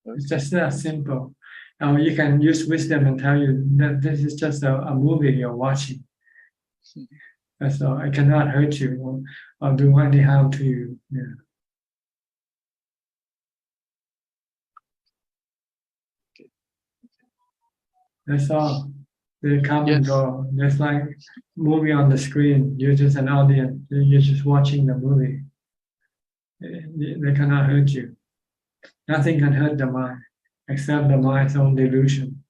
It's just that simple. Now you can use wisdom and tell you that this is just a movie you're watching. That's all. I cannot hurt you or do any harm to you. Yeah. That's all. They come and go. Just like movie on the screen. You're just an audience. You're just watching the movie. They cannot hurt you. Nothing can hurt the mind except the mind's own delusion.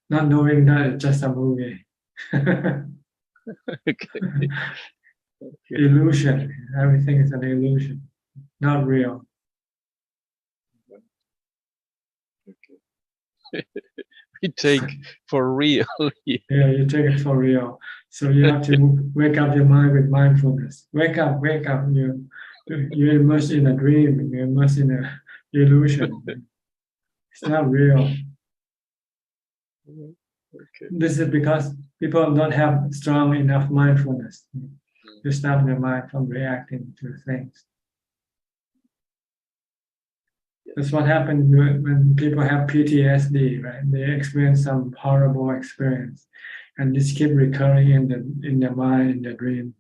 Not knowing that it's just a movie. Illusion. Everything is an illusion, not real. We take for real. Yeah, you take it for real. So you have to wake up your mind with mindfulness. Wake up, wake up. You're immersed in a dream. You're immersed in an illusion. It's not real. This is because people don't have strong enough mindfulness to stop their mind from reacting to things. That's what happens when people have PTSD, right? They experience some horrible experience, and this keep recurring in their mind, in their dream,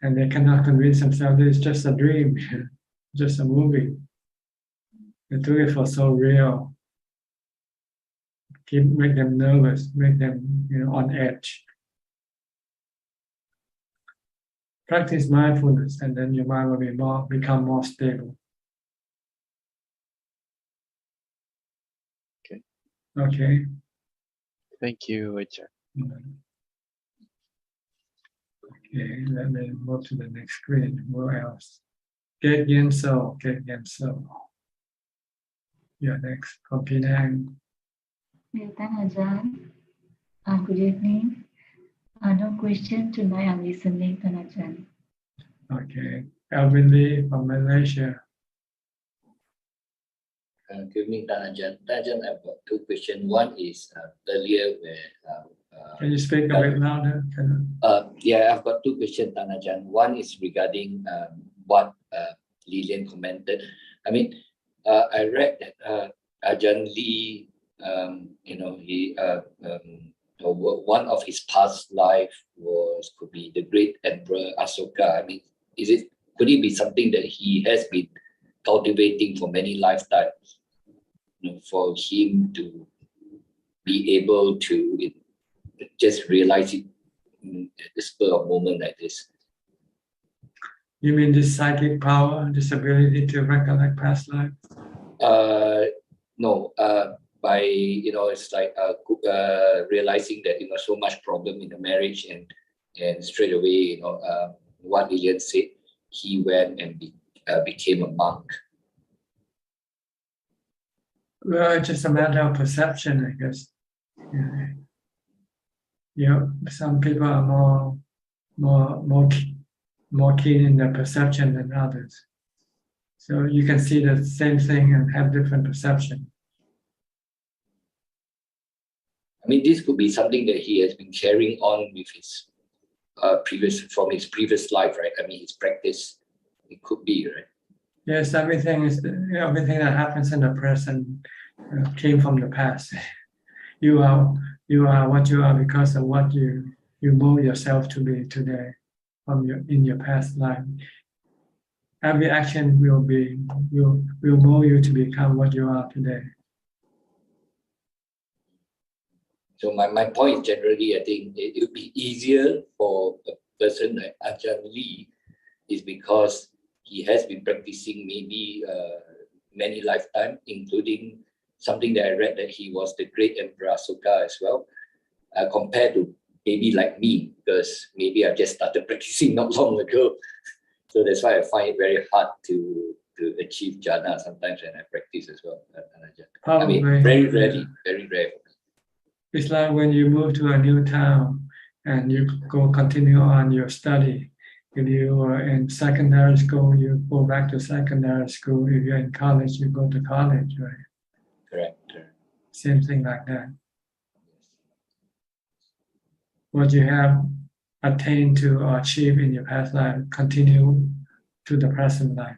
and they cannot convince themselves that it's just a dream, just a movie. They took it for so real. Make them nervous, make them on edge. Practice mindfulness, and then your mind will become more stable. Okay. Thank you, Ajahn. Okay, let me move to the next screen. Where else? Get Yen So. Yeah, next. From Penang. Ajahn. Good evening. No question tonight. I'm listening, Ajahn. Okay. Alvin Lee from Malaysia. Good evening, Ajahn. Ajahn, I've got two questions. One is earlier where... Can you speak a bit louder? Yeah, I've got two questions, Ajahn. One is regarding what Lilian commented. I mean, I read that Ajahn Lee, one of his past life could be the great Emperor Asoka. I mean, could it be something that he has been cultivating for many lifetimes, for him to be able to just realize it at the spur of moment like this? You mean this psychic power, this ability to recollect past life? No, by it's like realizing that so much problem in the marriage, and straight away what Lilian said, he went and became a monk. Well, it's just a matter of perception, I guess. Yeah, some people are more keen in their perception than others. So you can see the same thing and have different perception. I mean, this could be something that he has been carrying on with his previous life, right? I mean, his practice. It could be, right? Yes, everything that happens in the present came from the past. You are what you are because of what you mold yourself to be today in your past life. Every action will mold you to become what you are today. So my point generally, I think it would be easier for a person like Ajahn Lee is because he has been practicing maybe many lifetimes, including something that I read that he was the great Emperor Asoka as well, compared to maybe like me, because maybe I just started practicing not long ago. So that's why I find it very hard to achieve jhana sometimes when I practice as well. I mean, very rarely, very rare. It's like when you move to a new town and you continue on your study. If you are in secondary school, you go back to secondary school. If you're in college, you go to college, right? Correct. Same thing like that. What you have attained to or achieved in your past life continue to the present life.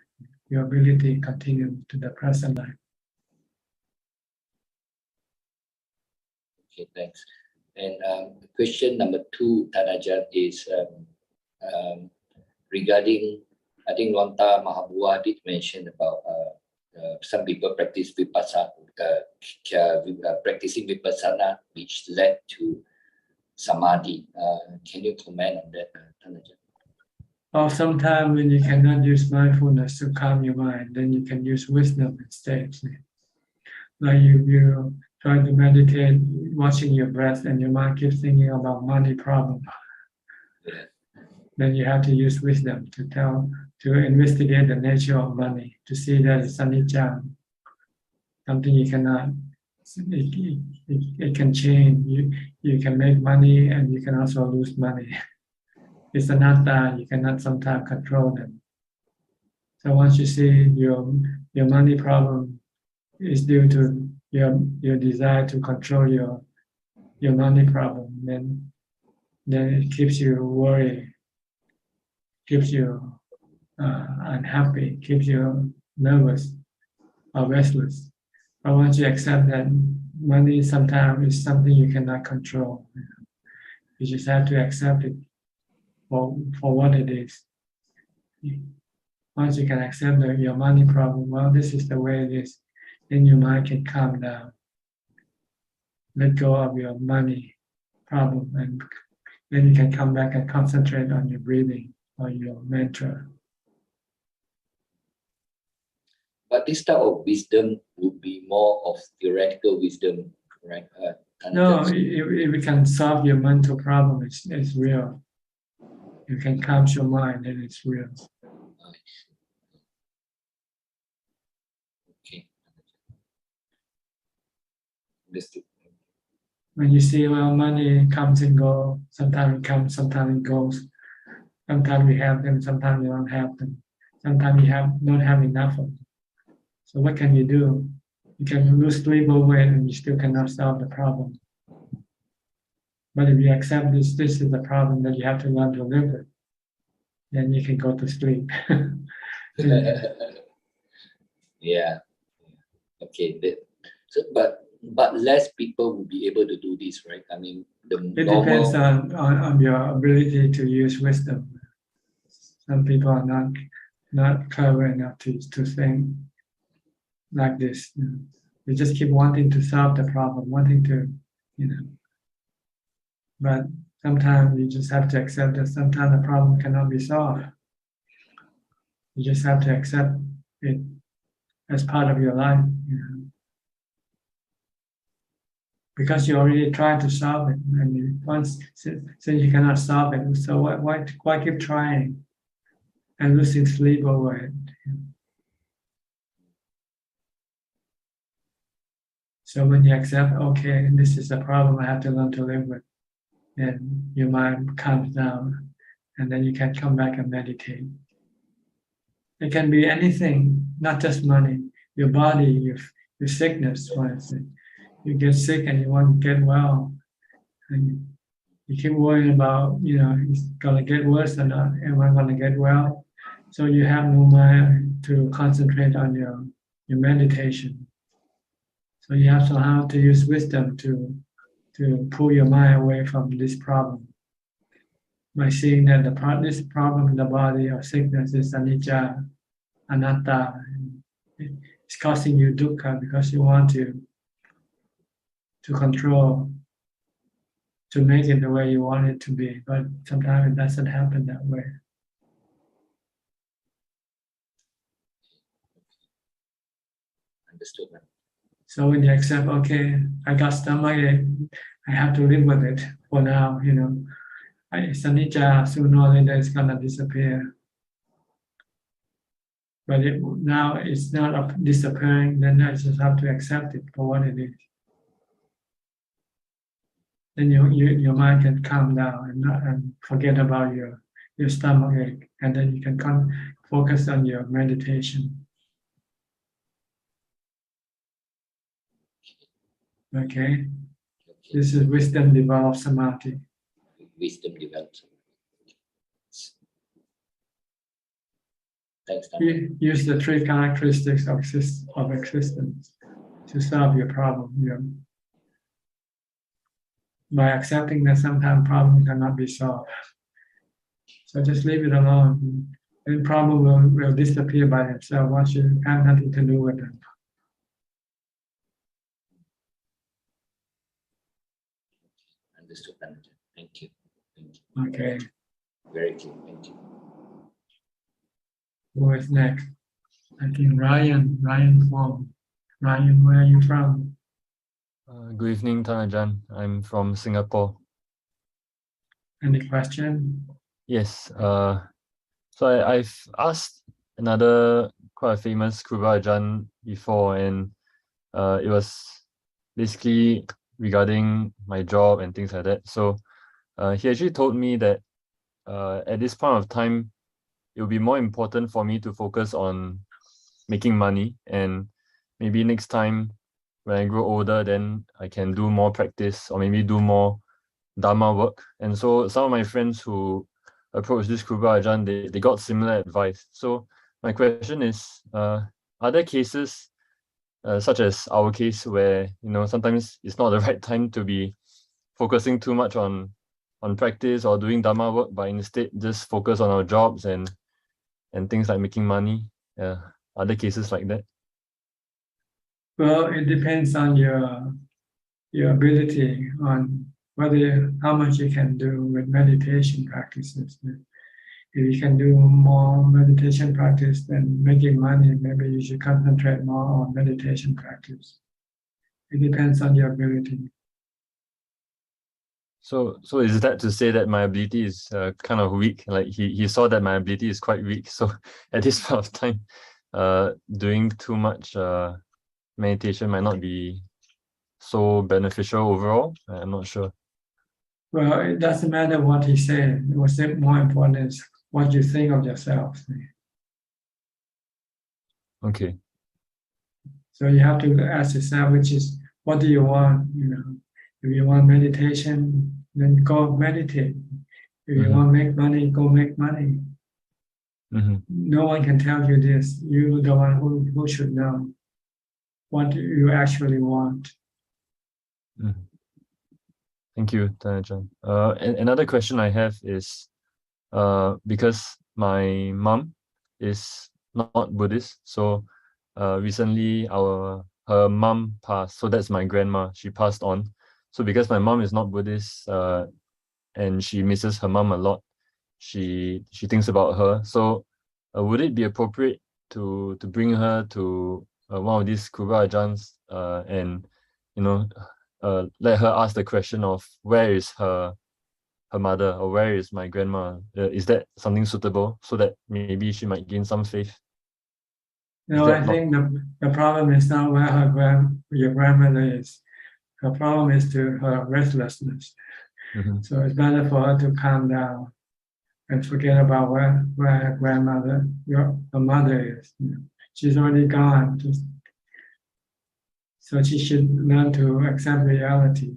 Your ability continue to the present life. Okay, thanks. And question number 2, Tanajan, is regarding, I think Lonta Mahabua did mention about some people practice vipassana, practicing vipassana, which led to samadhi. Can you comment on that, Tanajan? Or sometimes when you cannot use mindfulness to calm your mind, then you can use wisdom instead. Like you try to meditate, watching your breath, and your mind keeps thinking about money problem. Then you have to use wisdom to investigate the nature of money, to see that it's anicca, something you cannot. It can change. You can make money, and you can also lose money. It's anatta. You cannot sometimes control them. So once you see your money problem is due to your desire to control your money problem, then it keeps you worried, keeps you unhappy, keeps you nervous or restless. But once you accept that money sometimes is something you cannot control, you just have to accept it for what it is. Once you can accept your money problem, well, this is the way it is, then your mind can calm down. Let go of your money problem, and then you can come back and concentrate on your breathing or your mantra. But this type of wisdom would be more of theoretical wisdom, right? No, if you can solve your mental problem, it's real. You can calm your mind, and it's real. Okay. Understood. When you see, well, money comes and goes, sometimes it comes, sometimes it goes. Sometimes you have them, sometimes you don't have them. Sometimes you don't have enough of them. So what can you do? You can lose sleep over it, and you still cannot solve the problem. But if you accept this is the problem that you have to learn to live with, then you can go to sleep. Yeah. Okay. So, but less people will be able to do this, right? I mean, It depends on your ability to use wisdom. Some people are not clever enough to think like this. They just keep wanting to solve the problem, wanting to, But sometimes you just have to accept that sometimes the problem cannot be solved. You just have to accept it as part of your life, because you already tried to solve it, and once since you cannot solve it, so why keep trying and losing sleep over it? So when you accept, okay, this is a problem I have to learn to live with, and your mind calms down, and then you can come back and meditate. It can be anything, not just money. Your body, your sickness, for instance. You get sick and you want to get well, and you keep worrying about, it's gonna get worse or not. Am I gonna get well? So you have no mind to concentrate on your meditation. So you have somehow to use wisdom to pull your mind away from this problem by seeing that this problem in the body or sickness is anicca, anatta. It's causing you dukkha because you want to control, to make it the way you want it to be, but sometimes it doesn't happen that way. Understood. So when you accept, okay, I got stomachache, I have to live with it for now, it's anicca, sooner or later it's gonna disappear. But now it's not disappearing, then I just have to accept it for what it is. Then your mind can calm down and forget about your stomachache, and then you can focus on your meditation. Okay? This is wisdom develops samadhi. Wisdom develops. Thanks, Use the 3 characteristics of existence to solve your problem. by accepting that sometimes problems cannot be solved. So just leave it alone. Then problem will disappear by itself once you have nothing to do with it. Understood. Thank you. Thank you. Okay. Very clear. Thank you. Who is next? I think Ryan Wong. Ryan, where are you from? Good evening, Ajaan. I'm from Singapore. Any question? Yes. So I've asked another quite a famous Kruba Ajaan before, and it was basically regarding my job and things like that. So he actually told me that at this point of time, it will be more important for me to focus on making money, and maybe next time when I grow older, then I can do more practice or maybe do more Dharma work. And so some of my friends who approached this Kruba Ajaan, they got similar advice. So my question is, are there cases such as our case where, you know, sometimes it's not the right time to be focusing too much on practice or doing Dharma work, but instead just focus on our jobs and things like making money? Are there cases like that? Well, it depends on your ability, on how much you can do with meditation practices. If you can do more meditation practice than making money, maybe you should concentrate more on meditation practice. It depends on your ability. So is that to say that my ability is kind of weak? Like he saw that my ability is quite weak. So at this point of time, doing too much meditation might not be so beneficial overall. I'm not sure. Well, it doesn't matter what he said. What's more important is what you think of yourself. Okay. So you have to ask yourself, which is, what do you want? You know, if you want meditation, then go meditate. If you want to make money, go make money. No one can tell you this. You're the one who should know what you actually want. Thank you, Ajaan. Another question I have is, because my mom is not Buddhist, so recently her mom passed. So that's my grandma. She passed on. So because my mom is not Buddhist, and she misses her mom a lot, she thinks about her. So would it be appropriate to bring her to one of these Kruba Ajaans and, you know, let her ask the question of where is her mother, or where is my grandma? Is that something suitable, so that maybe she might gain some faith? No, I think the problem is not where your grandmother is. The problem is to her restlessness. So it's better for her to calm down and forget about where her grandmother, her mother is. You know, she's already gone. So she should learn to accept reality.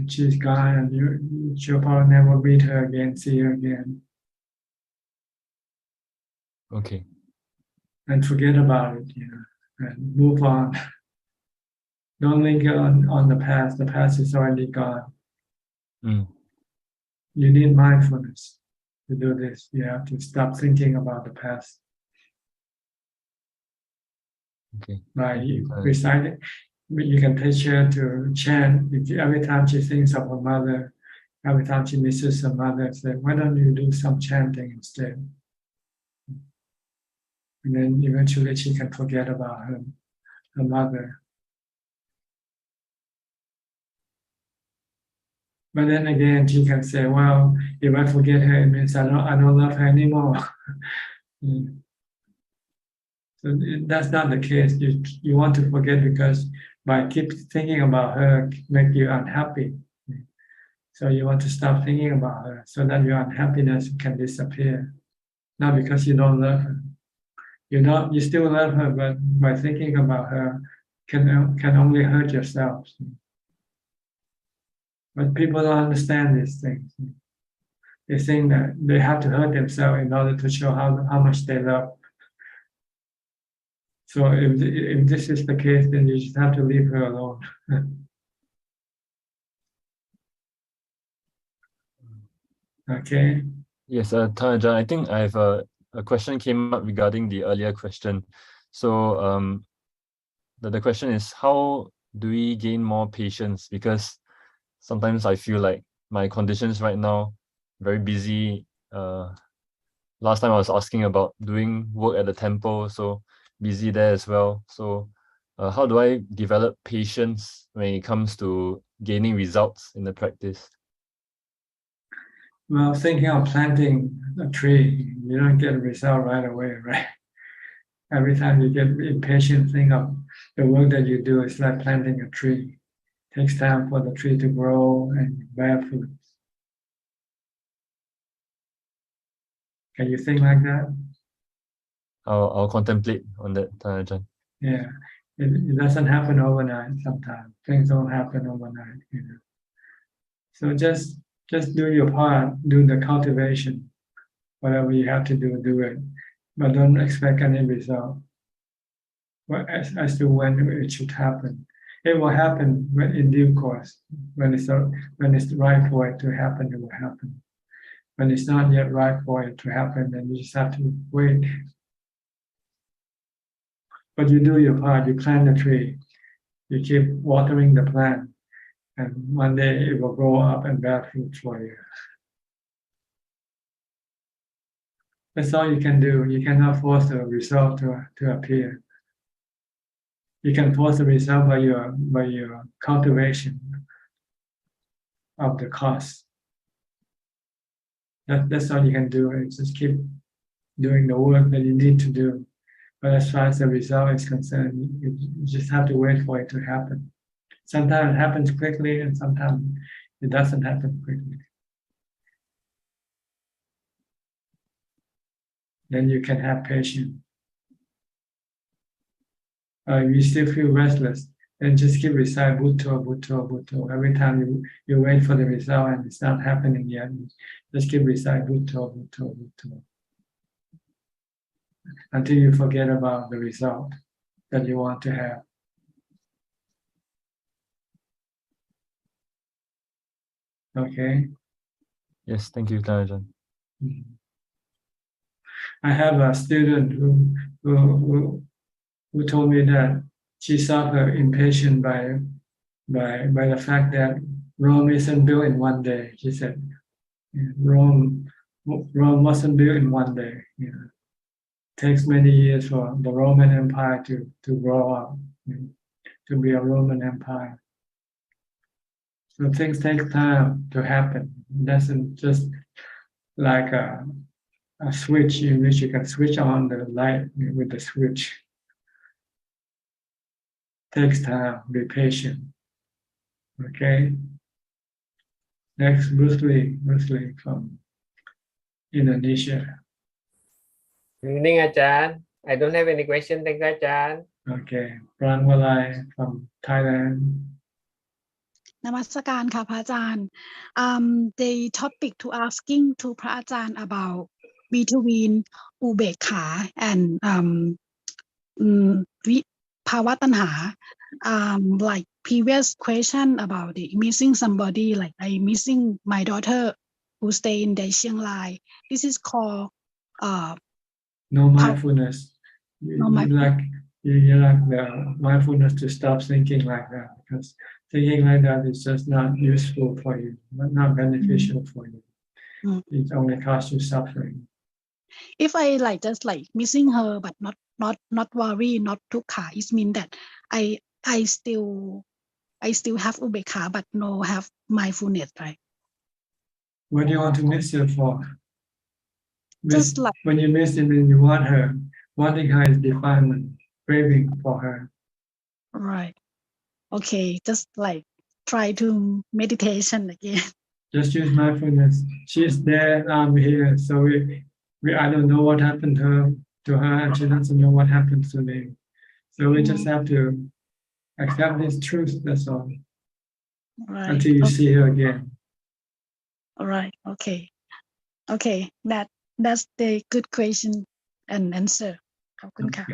She's gone, and she'll probably never meet her again, see her again. Okay. And forget about it, you know, and move on. Don't linger on the past. The past is already gone. You need mindfulness to do this. You have to stop thinking about the past. Okay. By reciting, you can teach her to chant. Every time she thinks of her mother, every time she misses her mother, say, why don't you do some chanting instead? And then eventually she can forget about her mother. But then again, she can say, well, if I forget her, it means I don't love her anymore. So that's not the case. You want to forget because by keep thinking about her make you unhappy. So you want to stop thinking about her so that your unhappiness can disappear. Not because you don't love her. You still love her, but by thinking about her can only hurt yourself. But people don't understand these things. They think that they have to hurt themselves in order to show how much they love. So if this is the case, then you just have to leave her alone. Okay. Yes, Ajahn, I think I have a question came up regarding the earlier question. So the question is, how do we gain more patience? Because sometimes I feel like my conditions right now, very busy. Last time I was asking about doing work at the temple, so busy there as well. So how do I develop patience when it comes to gaining results in the practice? Well, thinking of planting a tree, you don't get a result right away, right? Every time you get impatient, think of the work that you do is like planting a tree. It takes time for the tree to grow and bear fruit. Can you think like that? I'll contemplate on that, Ajahn. Yeah, it doesn't happen overnight. Sometimes things don't happen overnight. So just do your part, do the cultivation, whatever you have to do, do it, but don't expect any result. Well, as to when it should happen, it will happen in due course. When it's right for it to happen, it will happen. When it's not yet right for it to happen, then you just have to wait. But you do your part. You plant the tree. You keep watering the plant, and one day it will grow up and bear fruit for you. That's all you can do. You cannot force the result to appear. You can force the result by your cultivation of the cause. That's all you can do. Is just keep doing the work that you need to do. But as far as the result is concerned, you just have to wait for it to happen. Sometimes it happens quickly, and sometimes it doesn't happen quickly. Then you can have patience. You still feel restless, then just keep recite Bhutto, Bhutto, Bhutto. Every time you wait for the result and it's not happening yet, just keep recite Bhutto, Bhutto, Bhutto. Until you forget about the result that you want to have. Okay? Yes, thank you, Ajahn. I have a student who told me that she suffered impatient by the fact that Rome isn't built in one day. She said, Rome wasn't built in one day. It takes many years for the Roman Empire to grow up, to be a Roman Empire. So things take time to happen. It doesn't just like a switch in which you can switch on the light with the switch. Takes time. Be patient. Okay. Next, Bruce Lee from Indonesia. Good evening, Ajahn. I don't have any question. Thank you, Ajahn. Okay. Prangwalai from Thailand. นมัสการค่ะพระอาจารย์ the topic to asking to พระอาจารย์ about between อุเบกขา and วิภาวะตัณหา like previous question about the missing somebody, like I missing my daughter who stay in the Chiang Rai. This is called no mindfulness. You like the mindfulness to stop thinking like that, because thinking like that is just not useful for you, not beneficial for you. It only causes you suffering. If I like just like missing her but not worry, not tukha, it means that I still have ubekha but no have mindfulness, right? What do you want to miss her for? Just like when you miss him and you want her, wanting her is defilement, craving for her. Right. Okay, just like try to meditation again. Just use mindfulness. She's there, I'm here. So I don't know what happened to her, and she doesn't know what happens to me. So we just have to accept this truth. That's all. Right. Until you see her again. All right. Okay. That's the good question and answer. ขอบคุณค่ะ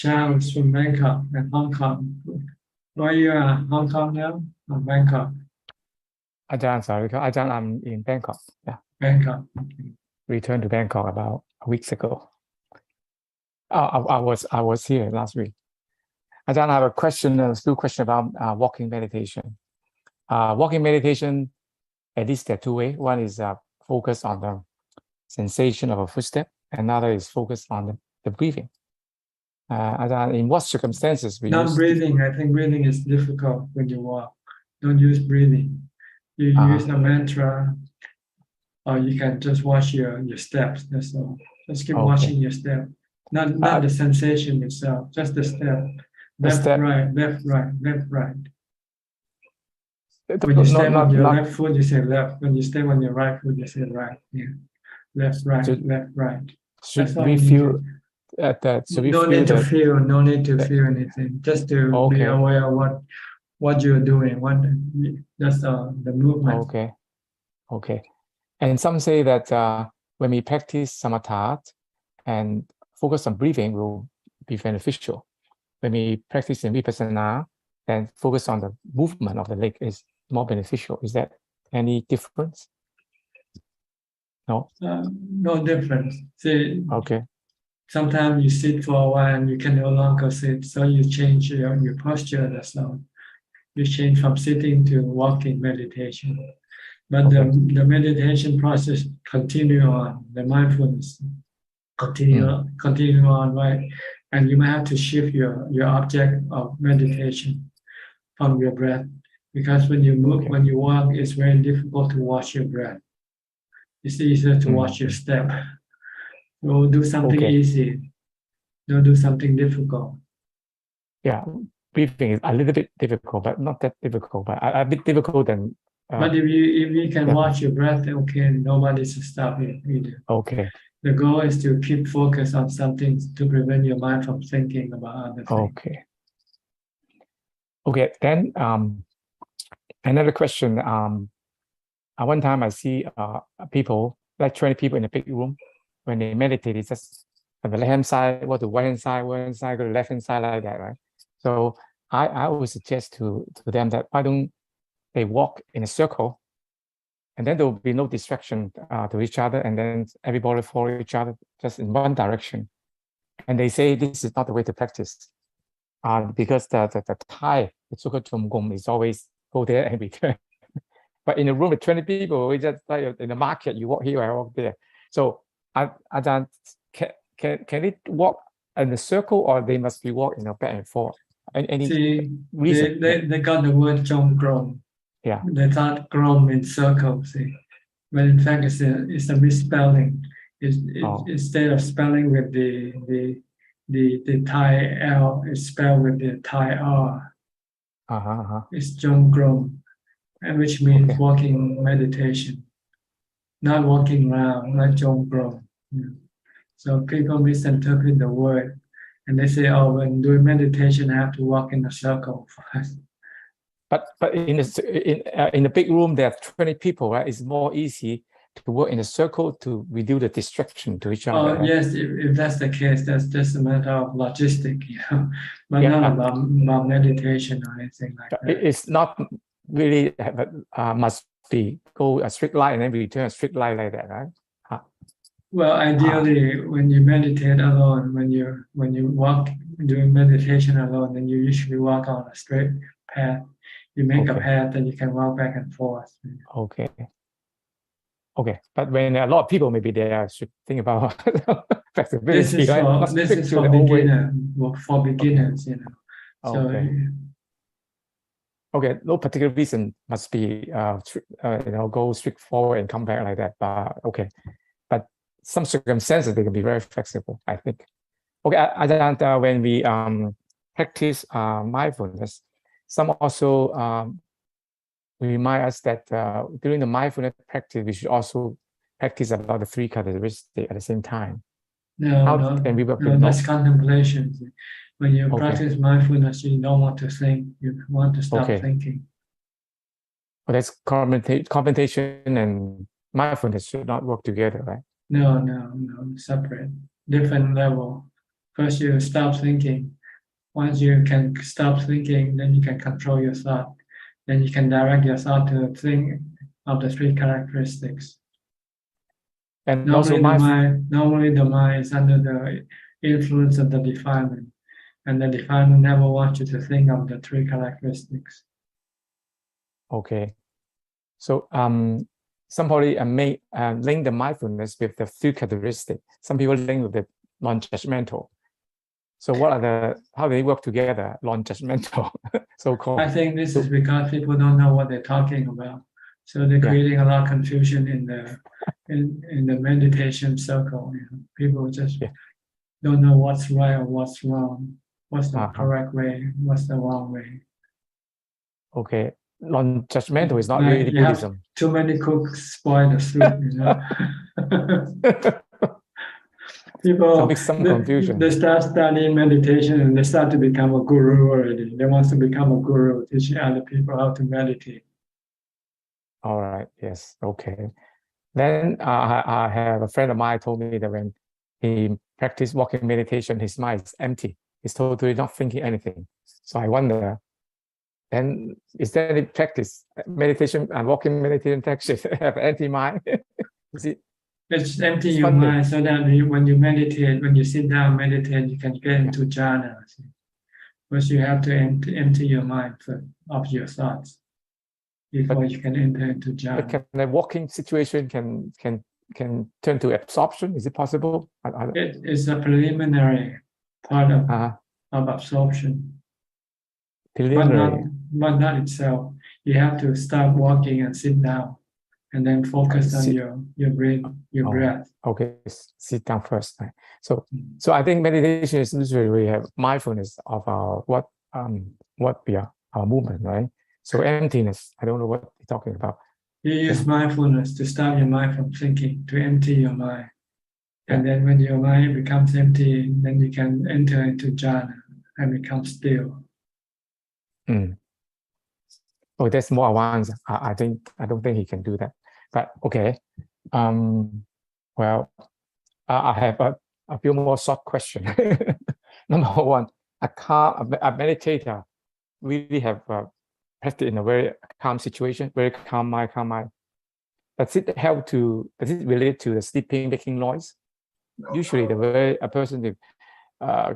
Charles from Bangkok and Hong Kong. Where you are? Hong Kong now or Bangkok? Ajaan, sorry, Ajaan, I'm in Bangkok. Yeah. Bangkok. Returned to Bangkok about weeks ago. I was here last week. Ajaan, I have a question, a few questions about walking meditation. Walking meditation, at least there are two ways. One is focus on the sensation of a footstep. Another is focused on the breathing. Ajaan, in what circumstances we use breathing? I think breathing is difficult when you walk. Don't use breathing. You use a mantra, or you can just watch your steps. That's all. Just keep watching your step. Not the sensation itself, just the step. Left, right, left, right, left, right. When you step on your left foot, you say left. When you step on your right foot, you say right. Yeah. Left, right, left, right. Should we feel that? No need to feel. No need to feel anything. Just to be aware of what you're doing. That's the movement. Okay. Okay. And some say that when we practice samatha and focus on breathing will be beneficial. When we practice in vipassana and focus on the movement of the leg is more beneficial. Is that any difference? No? No difference. See, okay. Sometimes you sit for a while and you can no longer sit, so you change your posture. That's all. You change from sitting to walking meditation. But the meditation process continue on. The mindfulness continue on, right? And you might have to shift your object of meditation from your breath, because when you move, when you walk, it's very difficult to watch your breath. It's easier to watch your step. So do something easy. Don't do something difficult. Yeah, breathing is a little bit difficult, but not that difficult. But a bit difficult than. But if you can watch your breath, okay, nobody's to stop you either. Okay. The goal is to keep focus on something to prevent your mind from thinking about other things. Okay. Okay. Then another question. One time I see people, like 20 people in a big room. When they meditate, it's just on the left hand side, go to right hand side, go to left hand side, like that, right? So I would suggest to them that why don't they walk in a circle, and then there will be no distraction to each other, and then everybody follow each other just in one direction. And they say this is not the way to practice, because the Thai, the so-called Chomgom, is always go there and return. But in a room with 20 people, we just like in the market, you walk here, I walk there. So Ajaan, can it walk in a circle, or they must be walking back and forth? Any reason? They got the word Chomgom. Yeah. They thought grom in circle, see. But in fact it's a misspelling. Instead of spelling with the Thai L, it's spelled with the Thai R. It's Chomgom, which means walking meditation. Not walking around, not Chomgom. Yeah. So people misinterpret the word, and they say, oh, when doing meditation I have to walk in a circle first. But in a big room, there are 20 people, right? It's more easy to work in a circle to reduce the distraction to each other. Right? Yes, if that's the case, that's just a matter of logistics, but not about meditation or anything like that. It's not really must be go a strict line and then return a strict line like that, right? Well, ideally, when you meditate alone, when you walk doing meditation alone, then you usually walk on a straight path. You make a path and you can walk back and forth. Okay. But when a lot of people maybe there, should think about flexibility. This is for beginner, for beginners, So, no particular reason must be go strict forward and come back like that. But but some circumstances they can be very flexible, I think. Ajaan, when we practice mindfulness, some also remind us that during the mindfulness practice, we should also practice about the three characteristics at the same time. No, that's contemplation. When you practice mindfulness, you don't want to think, you want to stop thinking. But that's contemplation and mindfulness should not work together, right? No, separate, different level. First you stop thinking. Once you can stop thinking, then you can control your thought. Then you can direct your thought to think of the three characteristics. And Normally the mind is under the influence of the defilement, and the defilement never wants you to think of the three characteristics. Okay. So somebody may link the mindfulness with the three characteristics. Some people link with the non-judgmental. So how do they work together, non-judgmental, so-called? I think this is because people don't know what they're talking about. So they're creating a lot of confusion in the meditation circle. You know? People just don't know what's right or what's wrong, what's the correct way, what's the wrong way. Okay, non-judgmental is not really Buddhism. Too many cooks spoil the soup, you know. People, some confusion. They start studying meditation and they start to become a guru already. They want to become a guru, teaching other people how to meditate. All right. Yes. Okay. Then I have a friend of mine told me that when he practiced walking meditation, his mind is empty. He's totally not thinking anything. So I wonder, then is there any practice, meditation and walking meditation practice have empty mind? Is it? It's empty your mind so that when you meditate, when you sit down meditate, you can get into jhana. First, you have to empty your mind of your thoughts before you can enter into jhana. Can a walking situation can turn to absorption? Is it possible? It is a preliminary part of absorption. Preliminary. But not itself. You have to start walking and sit down, and then focus on your breath. Okay, sit down first. So I think meditation is usually we have mindfulness of our what we are, our movement, right? So emptiness, I don't know what you're talking about. You use mindfulness to stop your mind from thinking, to empty your mind. And then when your mind becomes empty, then you can enter into jhana and become still. Oh, that's more advanced. I don't think he can do that. But okay. Well, I have a few more short questions. Number one, a meditator really have practice in a very calm situation, very calm mind. Does it relate to the sleeping, making noise? Usually a person with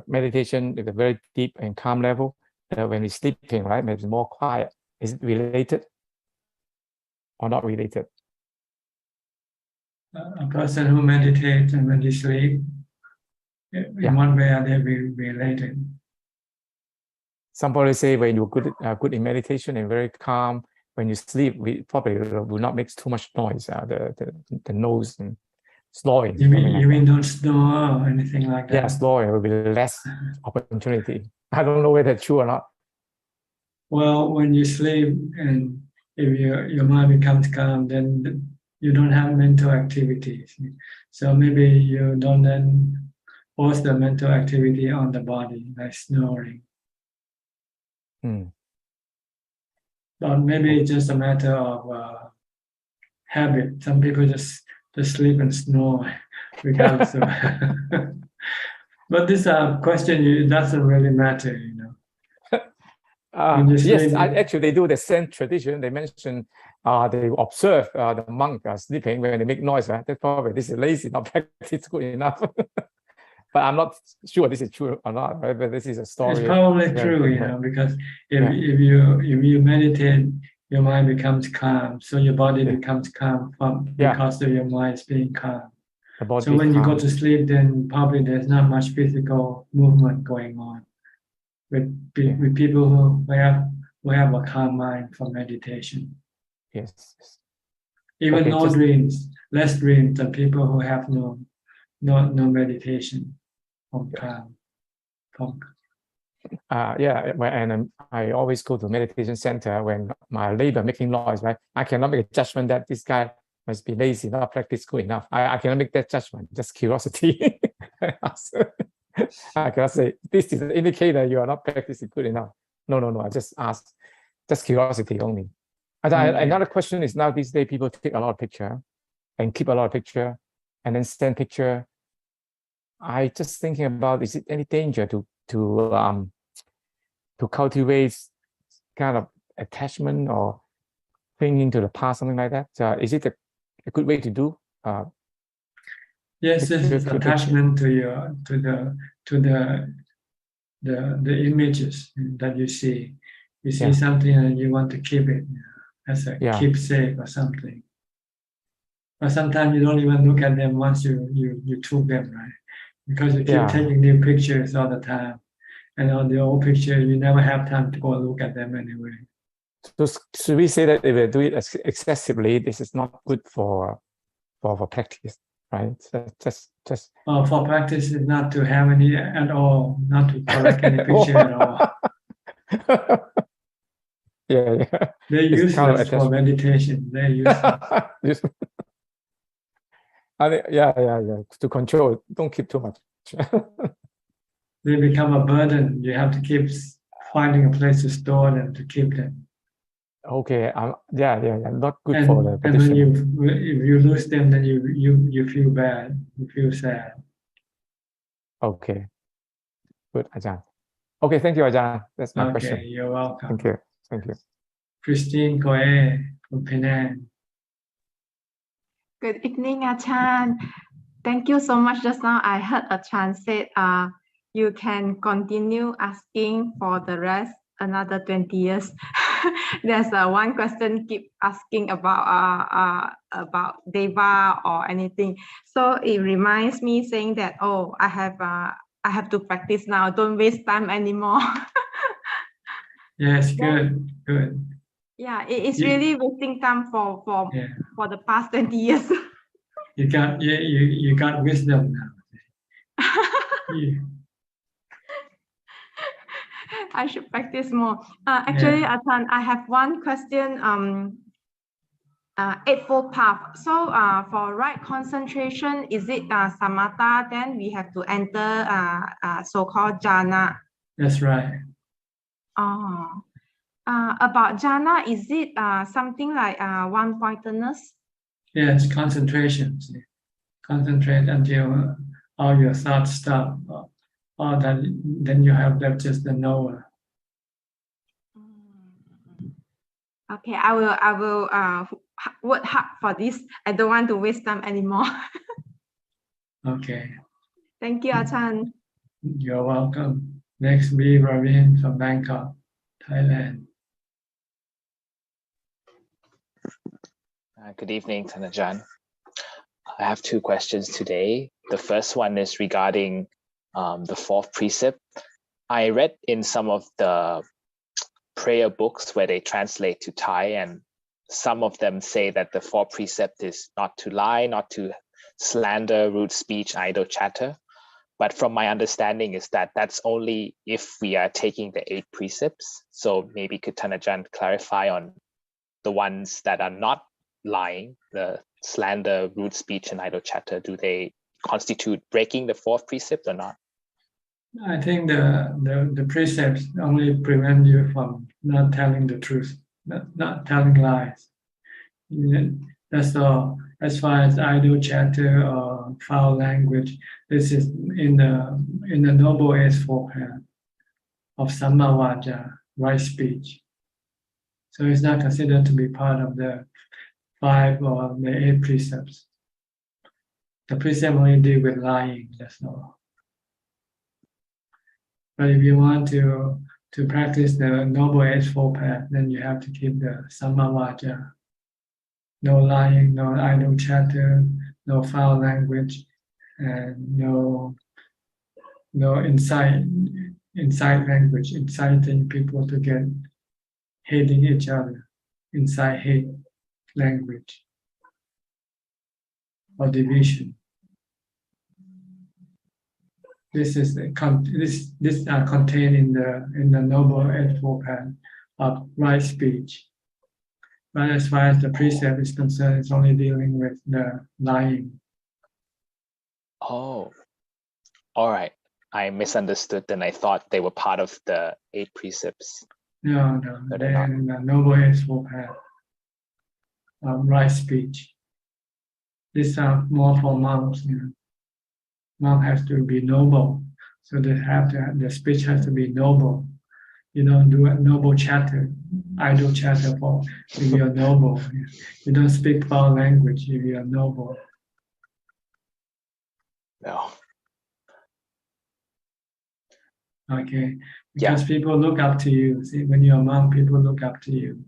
meditation with a very deep and calm level, when he's sleeping, right, maybe more quiet. Is it related or not related? A person who meditates and when he sleeps, in one way are they related? Somebody say when you're good in meditation and very calm, when you sleep, we probably will not make too much noise. The nose and snoring. You mean don't snore or anything like that? Yeah, snoring will be less opportunity. I don't know whether it's true or not. Well, when you sleep and if your mind becomes calm, then you don't have mental activities. So maybe you don't then force the mental activity on the body, like snoring. But maybe it's just a matter of habit. Some people just sleep and snore regardless of. But this question, it doesn't really matter, you know. Yes, actually they do the same tradition. They mention they observe the monk sleeping when they make noise. Right? That's probably this is lazy, not practice good enough. But I'm not sure this is true or not. Right? But this is a story. It's probably true, you know, because if you meditate, your mind becomes calm, so your body becomes calm because of your mind being calm. So when you go to sleep, then probably there's not much physical movement going on with people who have a calm mind for meditation. Yes. Even dreams, less dreams than people who have no meditation from calm. And I always go to meditation center when my neighbor making noise, right? I cannot make a judgment that this guy must be lazy, not practice good enough. I cannot make that judgment, just curiosity. I cannot say, this is an indicator you are not practicing good enough. No, I just ask, just curiosity only. And another question is now these days people take a lot of picture and keep a lot of picture and then send picture. I just thinking about, is it any danger to cultivate kind of attachment or clinging to the past, something like that. Is it a good way to do? Yes, this is attachment to your the images that you see. You see something and you want to keep it as a keepsake or something. But sometimes you don't even look at them once you took them, right? Because you keep taking new pictures all the time. And on the old picture, you never have time to go and look at them anyway. So should we say that if we do it excessively, this is not good for practice, right? Just for practice is not to have any at all, not to collect any picture at all. Yeah. They're useless for meditation. They're useless. Yeah. To control it, don't keep too much. They become a burden. You have to keep finding a place to store them, to keep them. Okay. Not good for the practitioner. And when if you lose them, then you feel bad. You feel sad. Okay. Good, Ajahn. Okay, thank you, Ajahn. That's my question. Okay, you're welcome. Thank you. Thank you. Christine Goe from Penang. Good evening, Ajahn. Thank you so much. Just now I heard Ajahn say you can continue asking for the rest another 20 years. There's one question keep asking about Deva or anything. So it reminds me saying that, oh, I have to practice now. Don't waste time anymore. Yes, good. Yeah, it's really wasting time for the past 20 years. You got wisdom now. I should practice more. Actually, Ajahn, I have one question. Eightfold Path. So for right concentration, is it samatha? Then we have to enter so-called jhana. That's right. About jhana, is it something like one-pointedness? Yes, concentration. Concentrate until all your thoughts stop. Or then you have left just the knower. Okay, I will work hard for this. I don't want to waste time anymore. Okay. Thank you, Ajahn. You're welcome. Next, be Ravin from Bangkok, Thailand. Good evening, Ajahn. I have two questions today. The first one is regarding the fourth precept. I read in some of the prayer books where they translate to Thai, and some of them say that the fourth precept is not to lie, not to slander, rude speech, idle chatter. But from my understanding is that that's only if we are taking the 8 precepts. So maybe could Ajahn clarify on the ones that are not lying, the slander, rude speech, and idle chatter, do they constitute breaking the fourth precept or not? I think the precepts only prevent you from not telling the truth, not telling lies. That's all. As far as idle chatter or foul language, this is in the Noble Eightfold Path of Samma Vaja, right speech. So it's not considered to be part of the 5 or the 8 precepts. The precept only deal with lying, that's all. But if you want to practice the Noble Eightfold Path, then you have to keep the Samma Vaja. No lying, no idle chatter, no foul language, and no incite language, inciting people to get hating each other, incite hate language or division. This are contained in the Noble Eightfold Path of right speech. But as far as the precept is concerned, it's only dealing with the lying. Oh, all right. I misunderstood and I thought they were part of the 8 precepts. No, they're in the Noble Eightfold Path of right speech. These are more for monks. Monk has to be noble, so they have to the speech has to be noble. You don't do a noble chatter. idle chatter for if you're noble. You don't speak foul language if you're noble. No. Okay, because people look up to you. See, when you're a monk, people look up to you.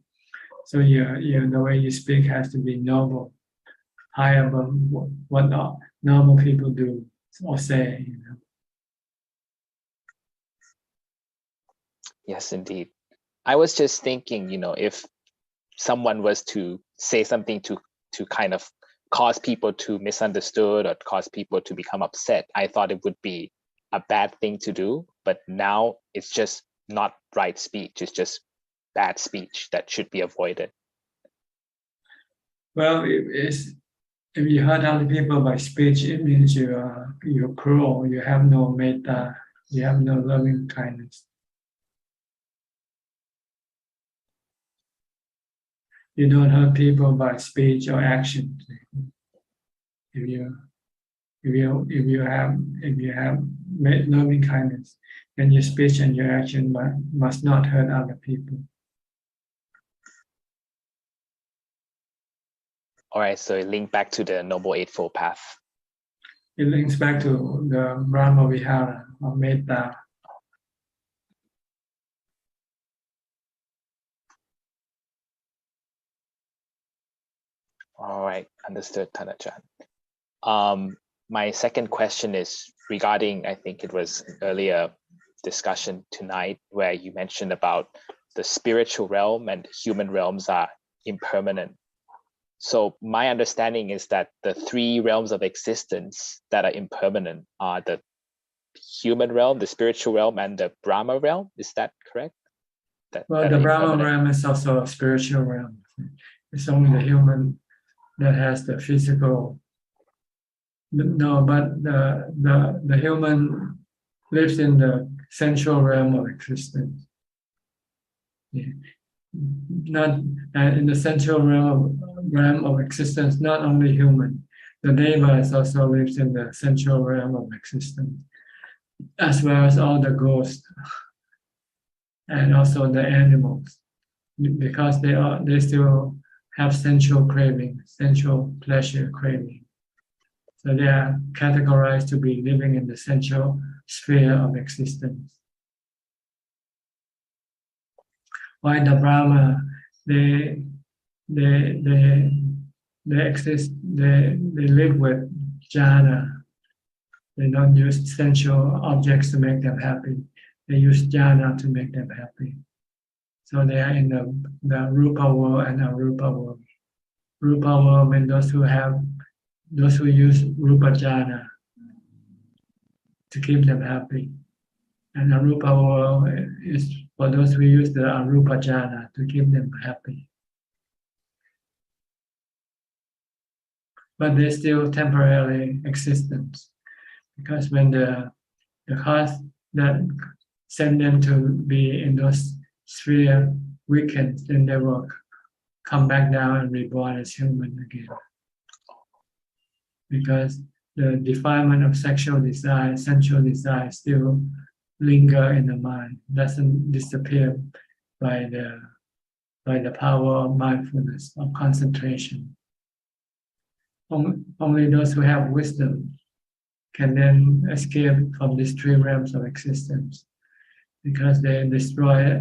So the way you speak has to be noble, high above what normal people do or say. Yes, indeed. I was just thinking, if someone was to say something to kind of cause people to misunderstood or cause people to become upset, I thought it would be a bad thing to do. But now it's just not right speech. It's just bad speech that should be avoided. Well, if you hurt other people by speech, it means you're cruel. You have no metta. You have no loving kindness. You don't hurt people by speech or action. If you have loving kindness, then your speech and your action must not hurt other people. All right, so it linked back to the Noble Eightfold Path. It links back to the Brahma Vihara or Metta. All right, understood, Ajaan. My second question is regarding, I think it was an earlier discussion tonight where you mentioned about the spiritual realm and human realms are impermanent. So my understanding is that the three realms of existence that are impermanent are the human realm, the spiritual realm, and the Brahma realm. Is that correct? Well, the Brahma realm is also a spiritual realm. It's only the human that has the physical. No, but the human lives in the sensual realm of existence. Yeah. Not in the sensual realm of existence. Not only human, the devas also lives in the sensual realm of existence, as well as all the ghosts and also the animals, because they still have sensual craving, sensual pleasure craving. So they are categorized to be living in the sensual sphere of existence. While the Brahma, they exist, they live with jhana. They don't use sensual objects to make them happy. They use jhana to make them happy. So they are in the rupa world and arupa world. Rupa world means those who use rupa jhana to keep them happy. And arupa world is for those who use the arupa jhana to keep them happy. But they still temporarily existence, because when the cause that send them to be in those sphere weakens, then they will come back down and reborn as human again. Because the defilement of sexual desire, sensual desire still linger in the mind, doesn't disappear by the power of mindfulness, of concentration. Only those who have wisdom can then escape from these three realms of existence, because they destroy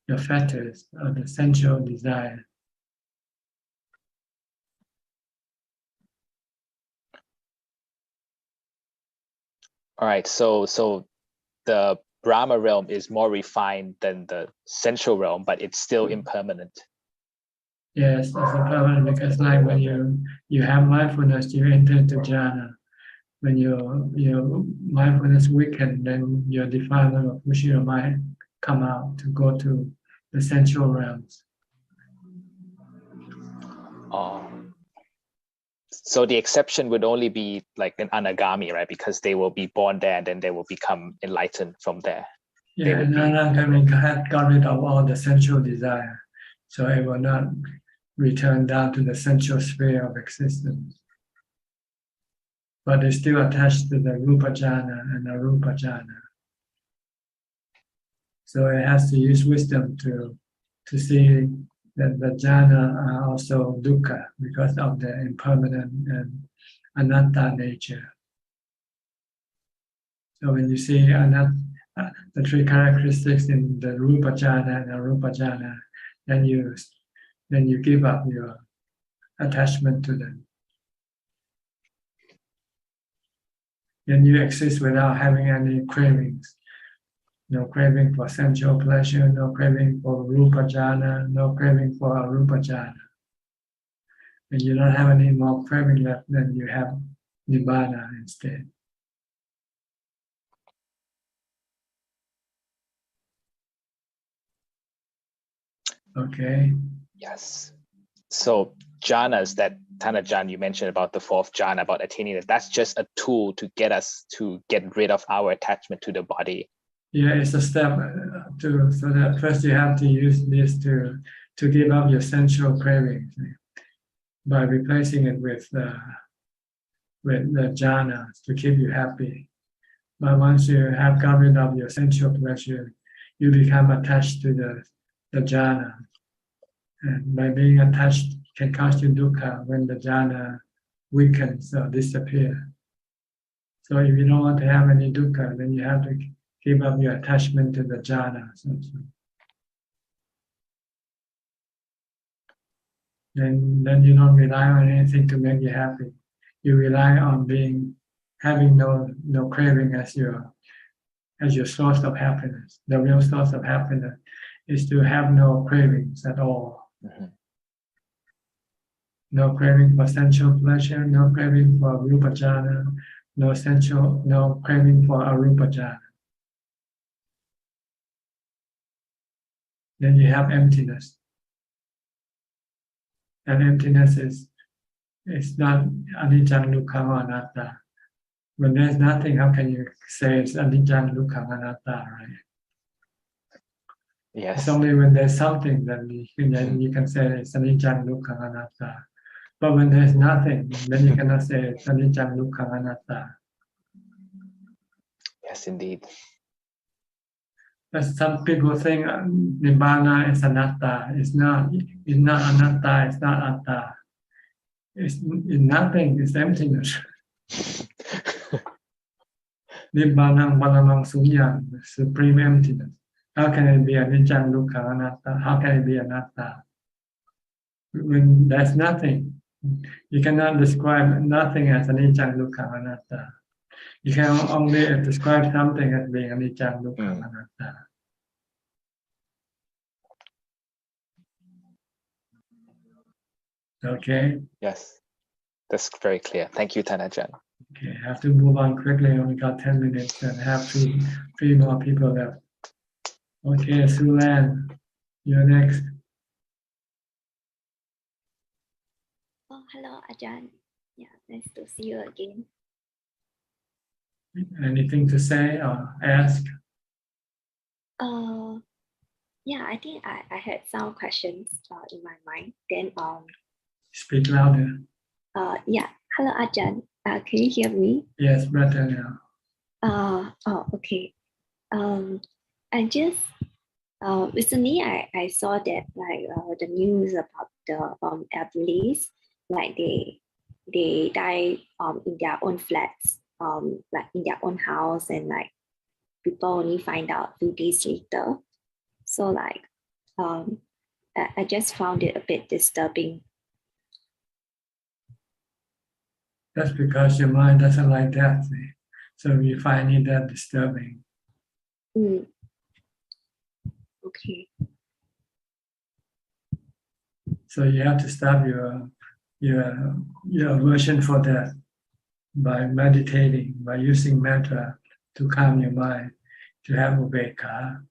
the fetters of the sensual desire. All right, so the Brahma realm is more refined than the sensual realm, but it's still impermanent. Yes, it's impermanent, because like when you have mindfulness, you enter into jhana. When your mindfulness weakens, then your defilement of Vishya mind come out to go to the sensual realms. So the exception would only be like an anagami, right? Because they will be born there and then they will become enlightened from there. Yeah, and anagami had got rid of all the sensual desire, so it will not return down to the sensual sphere of existence. But it's still attached to the rupa jhana and arupa jhana. So it has to use wisdom to to see that the jhana are also dukkha because of the impermanent and anatta nature. So when you see the three characteristics in the rupa jhana and arupa jhana, then you give up your attachment to them. Then you exist without having any cravings. No craving for sensual pleasure, no craving for rupa jhana, no craving for arupa jhana. When you don't have any more craving left, then you have nibbana instead. Okay. Yes. So jhanas, that Thanajan you mentioned about the fourth jhana, about attaining that, that's just a tool to get us to get rid of our attachment to the body. Yeah, it's a step so that first you have to use this to give up your sensual cravings by replacing it with the jhana to keep you happy. But once you have got rid of your sensual pleasure, you become attached to the jhana. And by being attached can cause you dukkha when the jhana weakens or disappears. So if you don't want to have any dukkha, then you have to give up your attachment to the jhana. Then you don't rely on anything to make you happy. You rely on having no craving as your source of happiness. The real source of happiness is to have no cravings at all. Mm-hmm. No craving for sensual pleasure, no craving for rupa jhana, no craving for arupa jhana. Then you have emptiness. And emptiness is not anicca dukkha anatta. When there's nothing, how can you say it's anicca dukkha anatta, right? Yes. It's only when there's something that you can say it's anicca dukkha anatta. But when there's nothing, then you cannot say it's anicca dukkha anatta. Yes, indeed. But some people think nibbana is anatta. It's not anatta. It's not atta. It's nothing. It's emptiness. Nibbanang paramang sunyam, supreme emptiness. How can it be anicca dukkha anatta? How can it be anatta? When there's nothing, you cannot describe nothing as anicca dukkha anatta. You can only describe something as being anicca dukkha anatta. Okay. Yes, that's very clear. Thank you, Thanajan. Okay, I have to move on quickly. I only got 10 minutes and have three more people left. Okay, Sulan, you're next. Oh, hello, Ajaan. Yeah, nice to see you again. Anything to say or ask? Yeah, I think I had some questions in my mind. Then Speak louder. Yeah, hello, Ajaan. Can you hear me? Yes, better now. Okay. I just recently I saw that the news about the elderlies, like they die in their own flats, like in their own house, and like people only find out 2 days later. So like I just found it a bit disturbing. That's because your mind doesn't like death. So you find it that disturbing. Okay. So you have to stop your aversion for death by meditating, by using mantra to calm your mind, to have upekkha.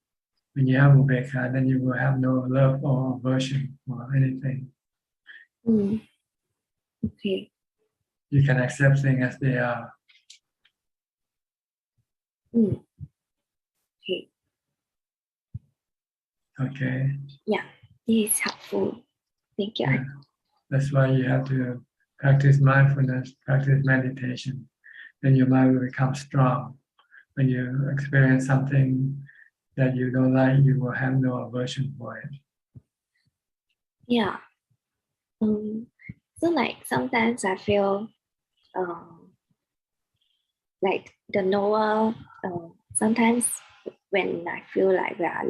When you have upekkha, then you will have no love or aversion or anything. Okay. You can accept things as they are. Okay. Okay. Yeah, this is helpful. Thank you. Yeah. That's why you have to practice mindfulness, practice meditation. Then your mind will become strong. When you experience something that you don't like, you will have no aversion for it. Yeah. So like sometimes I feel like the knower, sometimes when I feel like we are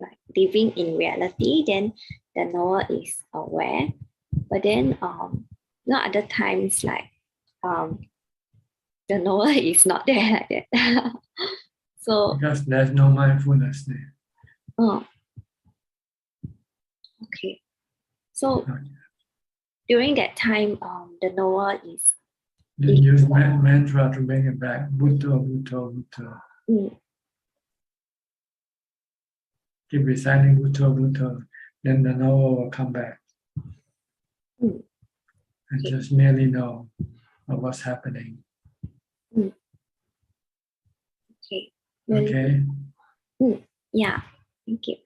like living in reality, then the knower is aware. But then not other times like the knower is not there like that. So because there's no mindfulness there. oh, okay. So during that time, the knower is Then use mantra to bring it back. Buddha, Buddha, Buddha. Keep reciting Buddha, Buddha. Then the knower will come back. And just merely know of what's happening. Okay. Okay. Yeah. Thank you.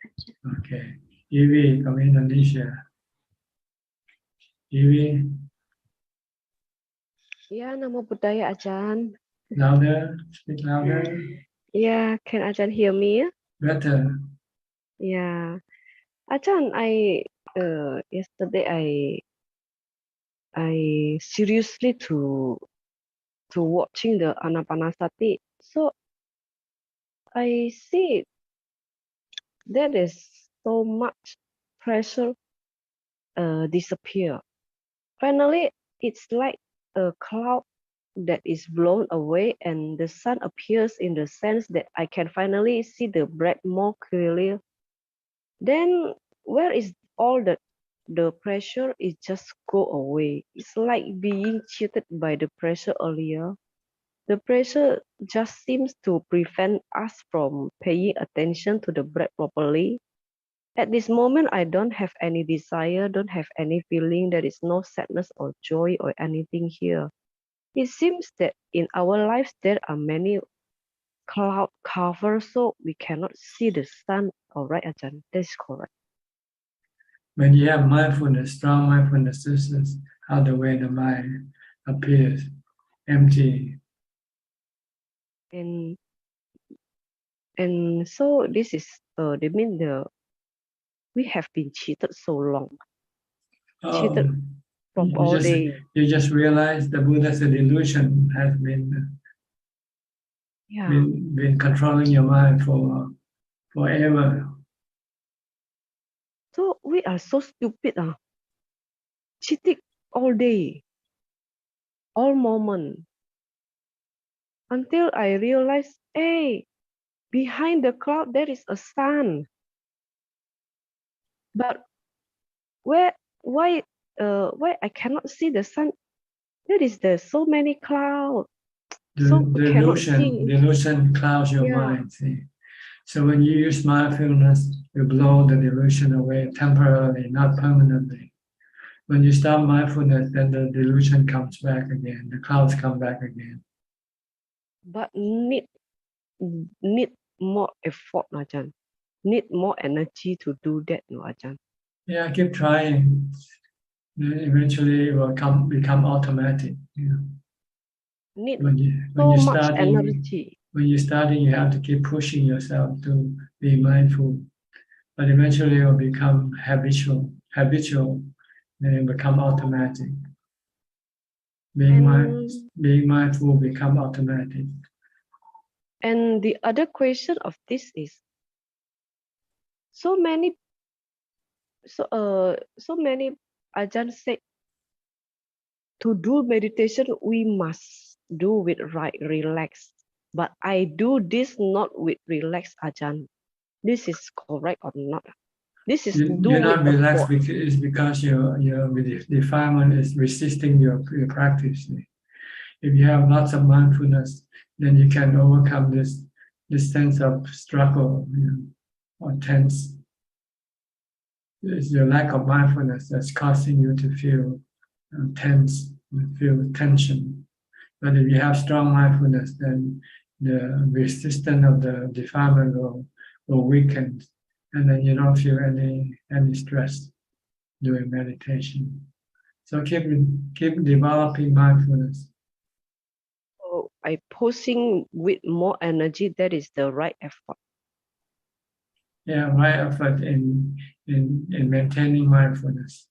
Okay. Evie from Indonesia. Evie. Ya, Namo Buddhaya, Ajahn. Louder. Speak louder. Yeah, can Ajahn hear me? Better. Yeah. Ajahn, yesterday I seriously to watching the Anapanasati. So I see there is so much pressure disappear. Finally, it's like a cloud that is blown away and the sun appears in the sense that I can finally see the breath more clearly. Then where is all the pressure is just go away. It's like being cheated by the pressure earlier. The pressure just seems to prevent us from paying attention to the breath properly. At this moment, I don't have any desire, don't have any feeling. There is no sadness or joy or anything here. It seems that in our lives, there are many cloud cover, so we cannot see the sun. All right, Ajahn, that's correct. When you have mindfulness, strong mindfulness, this is how the way the mind appears, empty. And so this is they mean we have been cheated so long. Cheated from all day. You just realize the Buddha's delusion has been controlling your mind for forever. So we are so stupid, cheating all day, all moment, until I realize, hey, behind the cloud there is a sun. But why I cannot see the sun? There's so many clouds. So we cannot see. Delusion clouds your mind. See? So when you use mindfulness, you blow the delusion away temporarily, not permanently. When you stop mindfulness, then the delusion comes back again. The clouds come back again. But need more effort, Ajahn. Need more energy to do that, no, Ajahn. Yeah, keep trying. Then eventually it will become automatic. Need when so much energy. When you're starting, you have to keep pushing yourself to be mindful. But eventually it will become habitual, then it will become automatic. Being mindful will become automatic. And the other question of this is, so many Ajahn said to do meditation we must do with right relax. But I do this not with relax, Ajahn. This is correct or not? This is You're not relaxed because your defilement is resisting your practice. If you have lots of mindfulness, then you can overcome this sense of struggle or tense. It's your lack of mindfulness that's causing you to feel tense, feel tension. But if you have strong mindfulness, then the resistance of the defilement will weaken, and then you don't feel any stress during meditation. So keep developing mindfulness. So I posing with more energy, that is the right effort. Yeah, right effort in in maintaining mindfulness.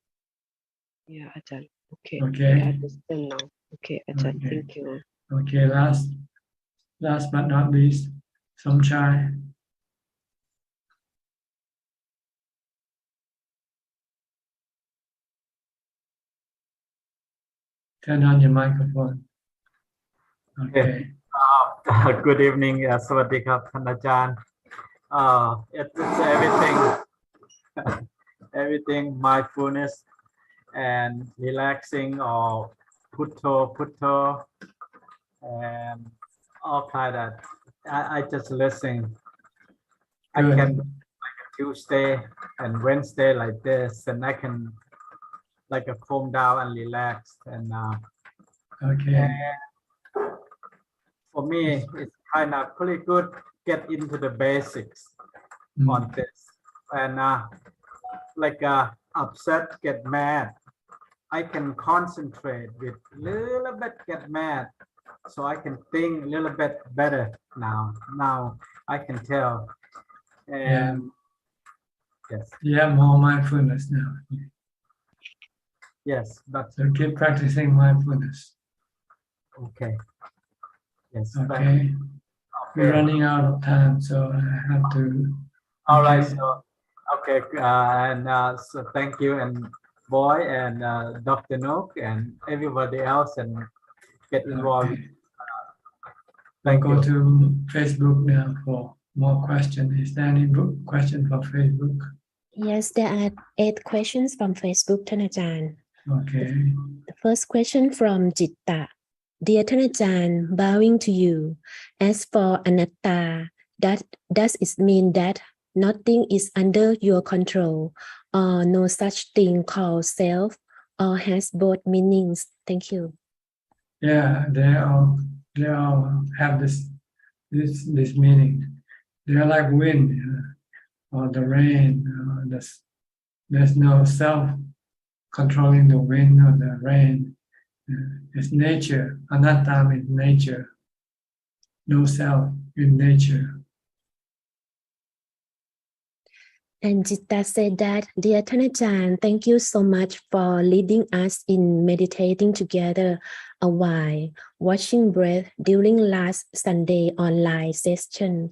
Yeah, Ajahn. Okay. Okay. I understand now. Okay, Ajahn. Okay. Thank you. Okay. Last but not least, Somchai. Turn on your microphone. Okay. Good evening, สวัสดีครับท่านอาจารย์ it's everything mindfulness and relaxing or putto and all kind of I just listen. I Good. can like a Tuesday and Wednesday like this, and I can like a calm down and relax and Okay. for me, it's kind of pretty good get into the basics on this. And like upset, get mad. I can concentrate with little bit get mad. So I can think a little bit better now. Now I can tell. And yes. You have more mindfulness now. Yes, but so keep practicing mindfulness. Okay. Yes. Okay. We're running out of time, so I have to. All right. So, okay. And so thank you, and Boy, and Dr. Nook, and everybody else, and get involved. Okay. We'll go to Facebook now for more questions. Is there any question from Facebook? Yes, there are 8 questions from Facebook,ท่านอาจารย์. Okay. The first question from Jitta. Dearท่านอาจารย์, bowing to you. As for anatta, does it mean that nothing is under your control, or no such thing called self, or has both meanings? Thank you. Yeah, they all have this meaning. They are like wind, or the rain. There's no self controlling the wind or the rain. It's nature. Anatta is nature. No self in nature. And Jitta said that, Dear Thanachan, thank you so much for leading us in meditating together a while, watching breath during last Sunday online session.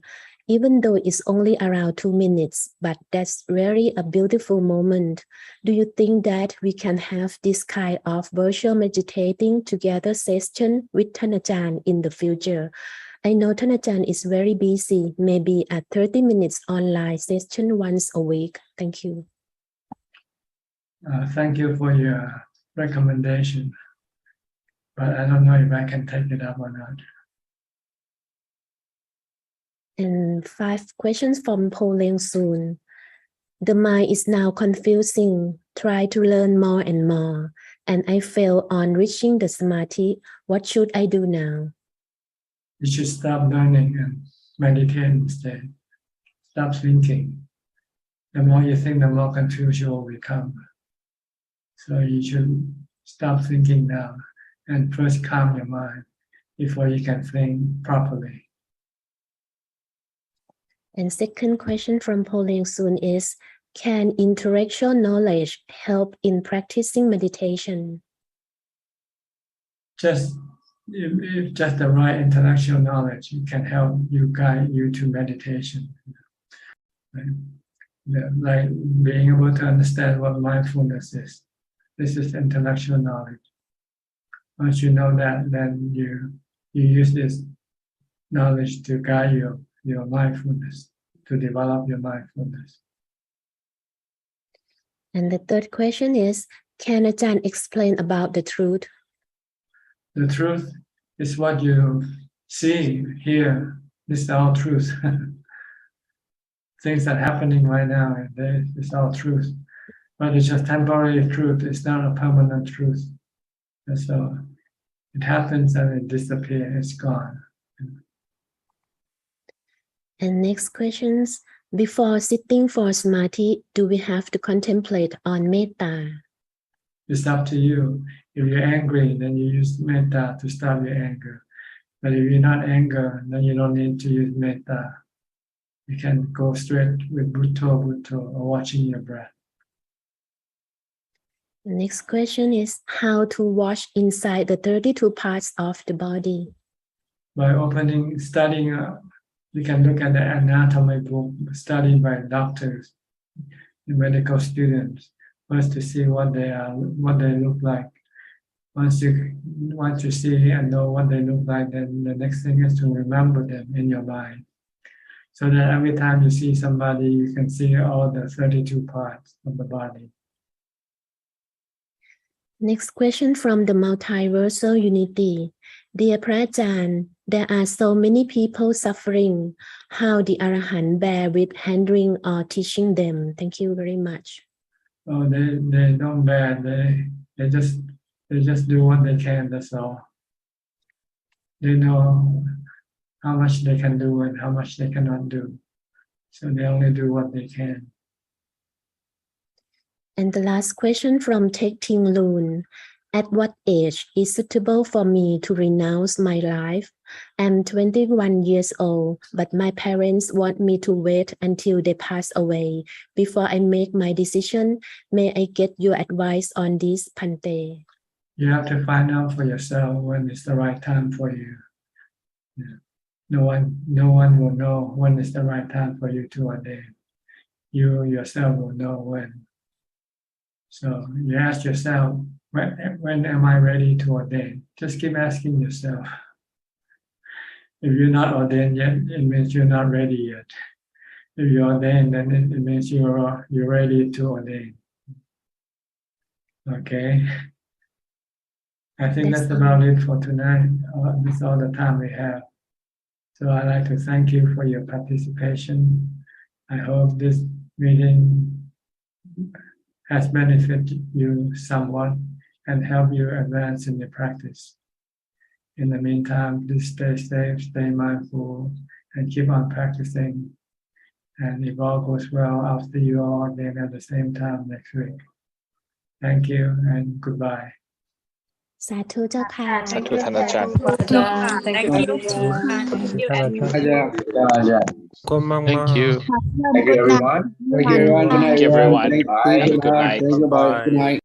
Even though it's only around 2 minutes, but that's really a beautiful moment. Do you think that we can have this kind of virtual meditating together session with Thanachan in the future? I know Thanachan is very busy, maybe a 30 minutes online session once a week. Thank you. Thank you for your recommendation, but I don't know if I can take it up or not. And 5 questions from Poleng soon. The mind is now confusing. Try to learn more and more, and I fail on reaching the samadhi. What should I do now? You should stop learning and meditate instead. Stop thinking. The more you think, the more confused you will become. So you should stop thinking now and first calm your mind before you can think properly. And second question from Poleng soon is, can intellectual knowledge help in practicing meditation? If just the right intellectual knowledge, it can help you guide you to meditation. Like being able to understand what mindfulness is. This is intellectual knowledge. Once you know that, then you use this knowledge to guide your mindfulness, to develop your mindfulness. And the third question is, can Ajahn explain about the truth? The truth is what you see, hear. This is all truth. Things that are happening right now, it's all truth. But it's just temporary truth. It's not a permanent truth. And so it happens and it disappears. It's gone. And next questions. Before sitting for samadhi, do we have to contemplate on metta? It's up to you. If you're angry, then you use metta to stop your anger. But if you're not angry, then you don't need to use metta. You can go straight with Bhutto or watching your breath. The next question is how to watch inside the 32 parts of the body. By studying, you can look at the anatomy book studied by doctors, medical students, first to see what they look like. Once you see and know what they look like, then the next thing is to remember them in your mind. So that every time you see somebody, you can see all the 32 parts of the body. Next question from the Multiversal Unity. Dear Prajaan, there are so many people suffering. How the Arahant bear with handling or teaching them? Thank you very much. Oh, they don't bear. They just do what they can. That's all. They know how much they can do and how much they cannot do. So they only do what they can. And the last question from Tek Ting Loon. At what age is suitable for me to renounce my life? I'm 21 years old, but my parents want me to wait until they pass away before I make my decision. May I get your advice on this, Pante? You have to find out for yourself when it's the right time for you. Yeah. No one will know when it's the right time for you to ordain. You yourself will know when. So you ask yourself, when am I ready to ordain? Just keep asking yourself. If you're not ordained yet, it means you're not ready yet. If you're ordained, then it means you're ready to ordain. Okay. I think that's about it for tonight. That's all the time we have. So I'd like to thank you for your participation. I hope this meeting has benefited you somewhat and help you advance in your practice. In the meantime, please stay safe, stay mindful, and keep on practicing. And if all goes well, I'll see you all again at the same time next week. Thank you and goodbye. สาธุเจ้าค่ะ สาธุท่านอาจารย์ Thank you. Thank you. Thank you. Thank you, everyone. Thank you, everyone. Good night, Thank you, everyone. Thank you. Bye. Good night. Thank you. Bye. Good night.